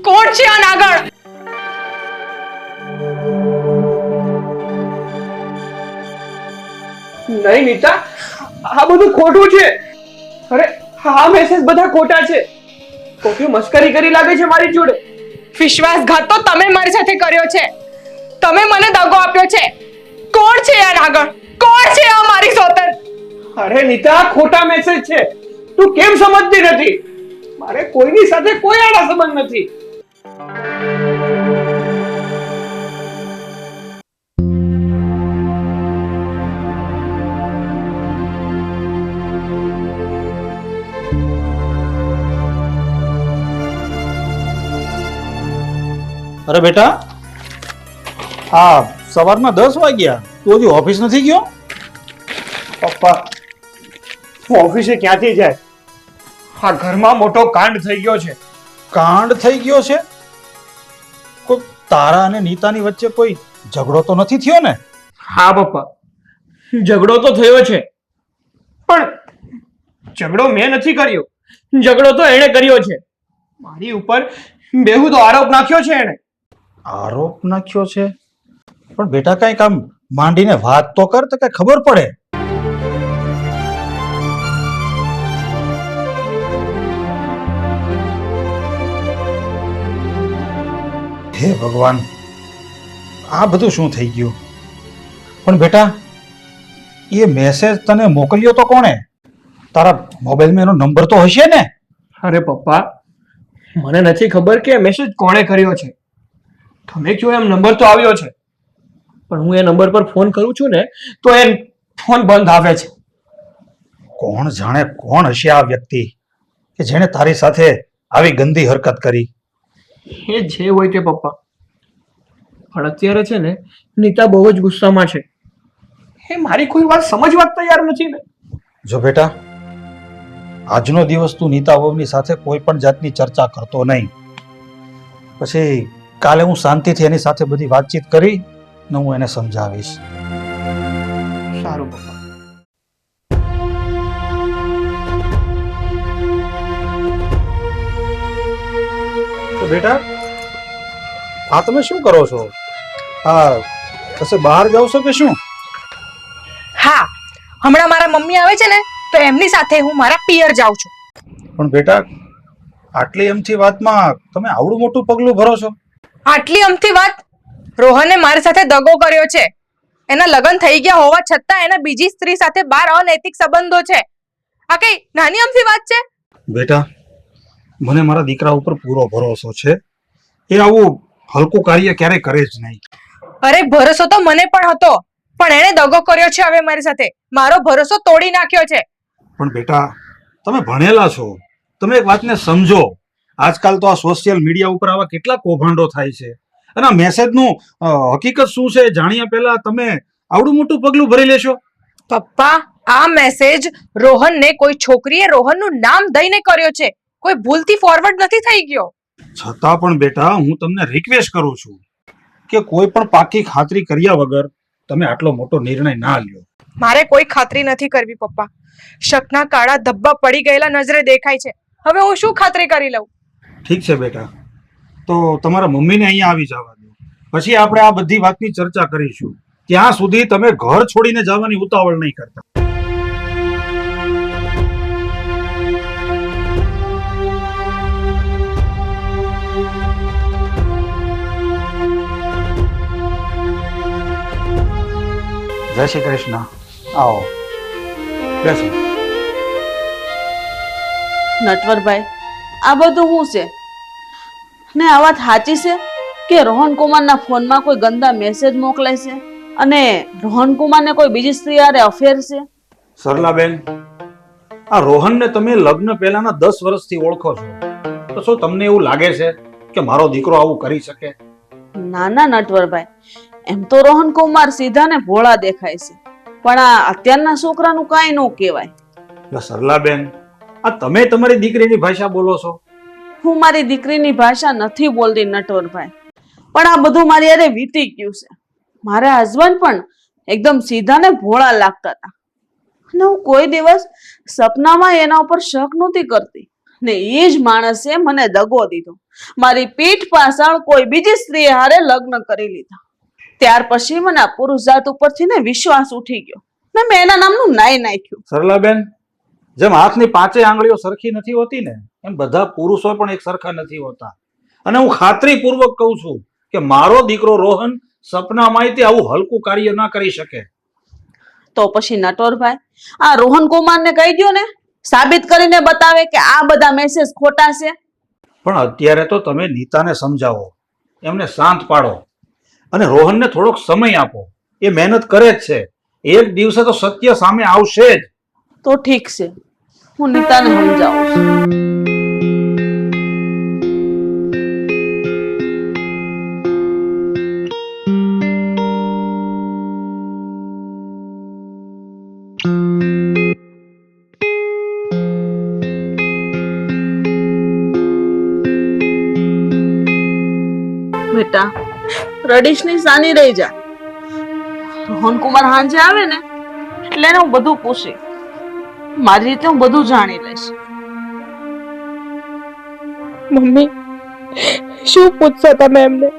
કોણ છે આ નાગણ? નહીં નીતા, આ બધું ખોટું છે. અરે આ મેસેજ બધા ખોટા છે. કોફી મસ્કરી કરી લાગે છે મારી જોડે. વિશ્વાસઘાત તો તમે મારી સાથે કર્યો છે. તમે મને દગો આપ્યો છે. કોણ છે આ નાગણ? કોણ છે આ મારી સોતન? અરે નીતા, ખોટા મેસેજ છે. તું કેમ સમજતી નથી? મારે કોઈની સાથે કોઈ આડા સંબંધ નથી. અરે બેટા, આ સવારના 10 વાગ્યા, તું હજી ઓફિસ નથી ગયો? પપ્પા, હું ઓફિસે ક્યાંથી જાય? આ ઘરમાં મોટો કાંડ થઈ ગયો છે. કાંડ થઈ ગયો છે? કોઈ તારા અને નીતાની વચ્ચે કોઈ ઝઘડો તો નથી થયો ને? હા પપ્પા, ઝઘડો તો થયો છે, પણ ઝઘડો મેં નથી કર્યો. ઝઘડો તો એણે કર્યો છે. મારી ઉપર બેહુદો આરોપ નાખ્યો છે એણે. આરોપ નાખ્યો છે? પણ બેટા કઈક આમ માંડીને વાત તો કર તો કઈ ખબર પડે. હે ભગવાન, આ બધું શું થઈ ગયું? પણ બેટા, એ મેસેજ તને મોકલ્યો તો કોણે? તારા મોબાઈલમાં એનો નંબર તો હશે ને? અરે પપ્પા, મને નથી ખબર કે મેસેજ કોણે કર્યો છે. તમે કહો એમ નંબર તો આવ્યો છે, પણ હું એ નંબર પર ફોન કરું છું ને તો એ ફોન બંધ આવે છે. કોણ જાણે કોણ હશે આ વ્યક્તિ કે જેણે તારી સાથે આવી ગંદી હરકત કરી? એ જે હોય તે પપ્પા, પણ અત્યારે છે ને નીતા બહુ જ ગુસ્સામાં છે. એ મારી કોઈ વાત સમજવા તૈયાર નથી ને. જો બેટા, આજનો દિવસ તું નીતા વહુની સાથે કોઈ પણ જાતની ચર્ચા કરતો નહીં. પછી કાલે હું શાંતિથી એની સાથે બધી વાતચીત કરી ને હું એને સમજાવીશ. સારું પપ્પા. તો બેટા, આ તમે શું કરો છો? આ કશે બહાર જાવ છો કે શું? હા, હમણાં મારા મમ્મી આવે છે ને તો એમની સાથે હું મારા પિયર જાઉં છું. પણ બેટા, આટલી એમથી વાતમાં તમે આવડું મોટું પગલું ભરો છો? આટલી અમથી વાત? રોહને મારી સાથે દગો કર્યો છે. એના લગ્ન થઈ ગયા હોવા છતાં એના બીજી સ્ત્રી સાથે 12 અનૈતિક સંબંધો છે. આ કઈ નાની અમથી વાત છે? બેટા, મને મારા દીકરા ઉપર પૂરો ભરોસો છે. એ આવું હલકું કાર્ય ક્યારેય કરે જ નહીં. અરે ભરોસો તો મને પણ હતો, પણ એણે દગો કર્યો છે હવે મારી સાથે. મારો ભરોસો તોડી નાખ્યો છે. પણ બેટા, તમે ભણેલા છો, તમે એક વાતને સમજો. આજકાલ તો આ સોશિયલ મીડિયા ઉપર આવા કેટલા કૌભાંડો થાય છે, અને આ મેસેજનું હકીકત શું છે જાણ્યા પહેલા તમે આવડું મોટું પગલું ભરી લેશો? પપ્પા, આ મેસેજ રોહનને કોઈ છોકરીએ રોહનનું નામ દઈને કર્યો છે. કોઈ ભૂલથી ફોરવર્ડ નથી થઈ ગયો. છતાં પણ બેટા, હું તમને રિક્વેસ્ટ કરું છું કે કોઈ પણ પાકી ખાતરી કર્યા વગર તમે આટલો મોટો નિર્ણય ના લ્યો. મારે કોઈ ખાતરી નથી કરવી પપ્પા. શકના કાળા ધબ્બા પડી ગયેલા નજરે દેખાય છે. હવે હું શું ખાતરી કરી લઉં? ઠીક છે બેટા, તો તમારા મમ્મીને અહીંયા આવી જવા દો, પછી આપણે આ બધી વાતની ચર્ચા કરીશું. ત્યાં સુધી તમે ઘર છોડીને જવાની ઉતાવળ નહીં કરતા. જય શ્રી કૃષ્ણ. આવો, બેસો. નટવરભાઈ, આ બધું શું છે ને? આ વાત સાચી છે કે રોહન કુમારના ફોનમાં કોઈ ગંદા મેસેજ મોકલે છે અને રોહન કુમારને કોઈ બીજી સ્ત્રી હારે અફેર છે? સરલાબેન, આ રોહનને તમે લગ્ન પહેલાના 10 વર્ષથી ઓળખો છો, તો શું તમને એવું લાગે છે કે મારો દીકરો આવું કરી શકે? ના ના નટવરભાઈ, એમ તો રોહન કુમાર સીધા ને ભોળા દેખાય છે, પણ આ અત્યારના છોકરાનું કાંઈ ન કહેવાય. સરલાબેન, આ તમે તમારી દીકરીની ભાષા બોલો છો. હું મારી દીકરીની ભાષા નથી બોલતી નટવરભાઈ, પણ આ બધું મારી હારે વીતી ગયું છે. મારા હસબન્ડ પણ એકદમ સીધા ને ભોળા લાગતા હતા, અને હું કોઈ દિવસ સપનામાં એના ઉપર શક નહોતી કરતી, ને એ જ માણસે મને દગો દીધો. મારી પીઠ પાછળ કોઈ બીજી સ્ત્રી હારે લગ્ન કરી લીધા. ત્યાર પછી મને આ પુરુષ જાત ઉપરથી ને વિશ્વાસ ઉઠી ગયો ને મેં એના નામનું નાઈ નાખ્યું. સરલાબેન, જેમ હાથની 5 આંગળીઓ સરખી નથી હોતી ને, એમ બધા પુરુષો પણ એક સરખા નથી હોતા. અને હું ખાતરીપૂર્વક કહું છું કે મારો દીકરો રોહન સપનામાંય આવું હલકું કાર્ય ના કરી શકે. તો પછી નટવરભાઈ, આ રોહન કુમારને કહી દો ને, સાબિત કરીને બતાવે કે આ બધા મેસેજ ખોટા છે. પણ અત્યારે તો તમે નીતાને સમજાવો, એમને શાંત પાડો, અને રોહનને થોડોક સમય આપો. એ મહેનત કરે જ છે, એક દિવસે તો સત્ય સામે આવશે જ. તો ઠીક છે, હું નીતાને સમજાવું છું. બેટા, રડીશ ની સાની રહી જા. રોહન કુમાર હાંજે આવે ને એટલે એને હું બધું પૂછી, મારી રીતે હું બધું જાણી લઈશ. મમ્મી, શું પૂછશો તમે એમને?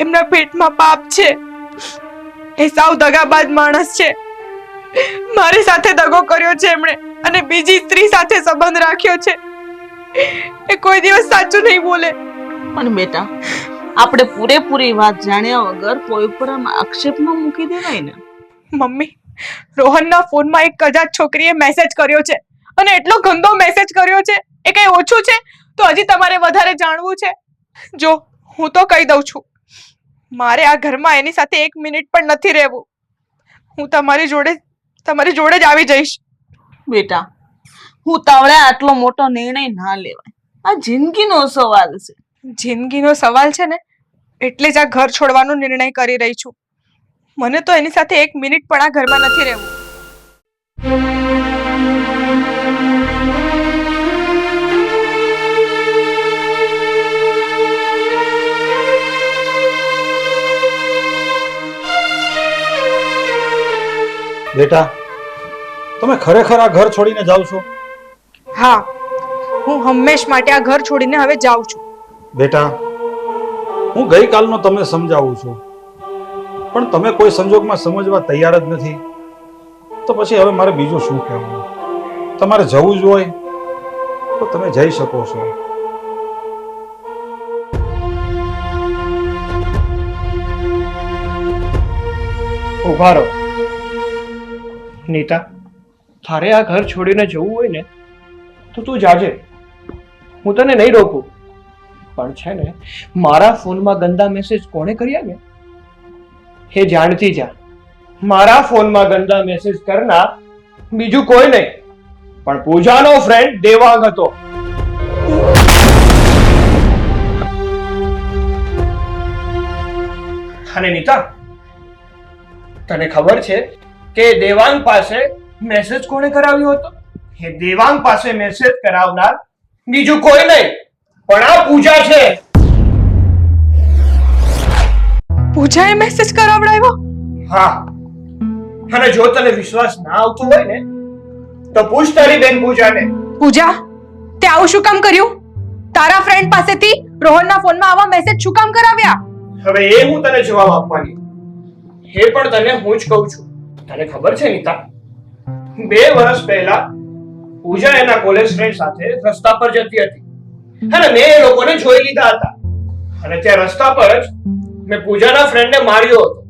એમના પેટમાં પાપ છે. એ સાવ દગાબાજ માણસ છે. મારી સાથે દગો કર્યો છે એમણે, અને બીજી સ્ત્રી સાથે સંબંધ રાખ્યો છે. એ કોઈ દિવસ સાચું નહીં બોલે. પણ બેટા, આપણે પૂરેપૂરી વાત જાણ્યા વગર કોઈ ઉપર આમ આક્ષેપ ન મૂકી દેવાય ને. મમ્મી, રોહનના ફોનમાં એક કજાત છોકરીએ મેસેજ કર્યો છે, અને એટલો ગંદો મેસેજ કર્યો છે. એ કઈ ઓછું છે? તો હજી તમારે વધારે જાણવું છે? જો, હું તો કહી દઉં છું, મારે આ ઘરમાં એની સાથે 1 મિનિટ પણ નથી રહેવું. હું તમારી જોડે જ આવી જઈશ. બેટા, હું તાવડે આટલો મોટો નિર્ણય ના લેવાય. આ જિંદગીનો સવાલ છે. જિંદગીનો સવાલ છે ને, એટલે જ આ ઘર છોડવાનો નિર્ણય કરી રહી છું. મને તો એની સાથે 1 મિનિટ પણ આ ઘરમાં નથી રહેવું. બેટા, તમે ખરેખર આ ઘર છોડીને જાવ છો? હા, હું હંમેશ માટે આ ઘર છોડીને હવે જાઉં છું. બેટા, હું ગઈકાલનો તમને સમજાવું છું, પણ તમે કોઈ સંજોગમાં સમજવા તૈયાર જ નથી. તો પછી હવે મારે બીજું શું કહેવું? તમારે જવું જ હોય તો તમે જઈ શકો છો. ઉભા રહો. નીતા, તારે આ ઘર છોડીને જવું હોય ને તો તું જાજે, હું તને નહીં રોકું. પણ છે ને મારા ફોનમાં ગંદા મેસેજ કોણે કર્યા ને એ જાણતી જા. મારા ફોનમાં ગંદા મેસેજ કરનાર બીજું કોઈ નહીં પણ પૂજાનો ફ્રેન્ડ દેવાંગ હતો. અને નીતા, તને ખબર છે કે દેવાંગ પાસે મેસેજ કોણે કરાવ્યો હતો? એ દેવાંગ પાસે મેસેજ કરાવનાર બીજું કોઈ નહીં પણ આ પૂજા છે. પૂજાએ મેસેજ કરાવડાવ્યો? હા, અને જો તને વિશ્વાસ ના આવતો હોય ને તો પૂછ તારી બેન પૂજાને. પૂજા, તે આવું શું કામ કર્યું? તારા ફ્રેન્ડ પાસેથી રોહનના ફોનમાં આવા મેસેજ શું કામ કરાવ્યા? હવે એ હું તને જવાબ આપવાની એ પણ તને હું જ કહું છું. તને ખબર છે નીતા, 2 વર્ષ પહેલા પૂજા એના કોલેજ ફ્રેન્ડ સાથે રસ્તા પર જતી હતી અને મેં એ લોકોને જોઈ લીધા હતા અને ત્યાં રસ્તા પર જ મેં પૂજાના ફ્રેન્ડને માર્યો હતો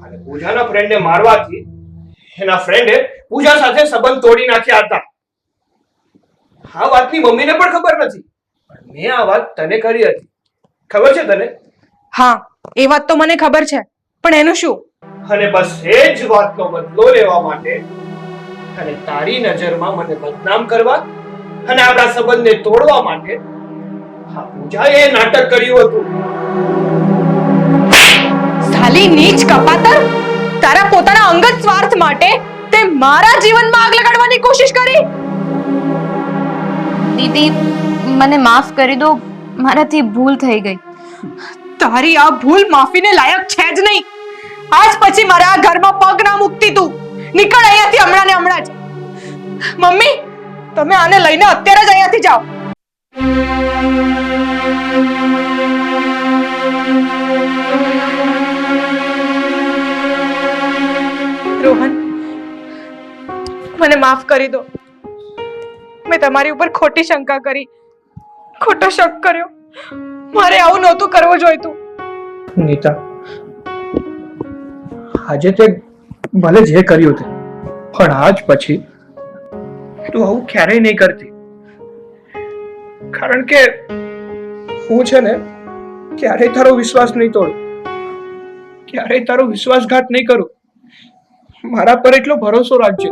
અને પૂજાના ફ્રેન્ડને મારવાથી એના ફ્રેન્ડે પૂજા સાથે સંબંધ તોડી નાખ્યા હતા. આ વાતની મમ્મીને પણ ખબર નથી પણ મેં આ વાત તને કરી હતી. ખબર છે તને? હા, એ વાત તો મને ખબર છે, પણ એનું શું? અને બસ એ જ વાતનો બદલો લેવા માટે અને તારી નજરમાં મને બદનામ કરવા અને આપણા સંબંધને તોડવા માટે આ પૂજાએ નાટક કર્યું હતું. સાલી નીચ કપાતર, તારા પોતાના અંગત સ્વાર્થ માટે તે મારા જીવનમાં આગ લગાડવાની કોશિશ કરી. દીદી, મને માફ કરી દો, મારાથી ભૂલ થઈ ગઈ. તારી આ ભૂલ માફીને લાયક છે જ નહીં. આજ પછી મારા આ ઘરમાં પગ ના મૂકતી તું. નીકળ અહીંયાથી હમણાં ને હમણાં જ. મમ્મી, તમે આને લઈને અત્યારે જ અહીંયાથી જાઓ. રોહન, મને માફ કરી દો. મેં તમારી ઉપર ખોટી શંકા કરી, ખોટો શક કર્યો. મારે આવું નહોતું કરવું જોઈતું. નીતા, આજે તે ભલે જે કર્યું તે પણ આજ પછી તું આવું ક્યારેય નહીં કરતી. કારણ કે હું છે ને ક્યારેય તારો વિશ્વાસ નહીં તોડું, ક્યારેય તારો વિશ્વાસઘાત નહીં કરું. મારા પર એટલો ભરોસો રાખજે.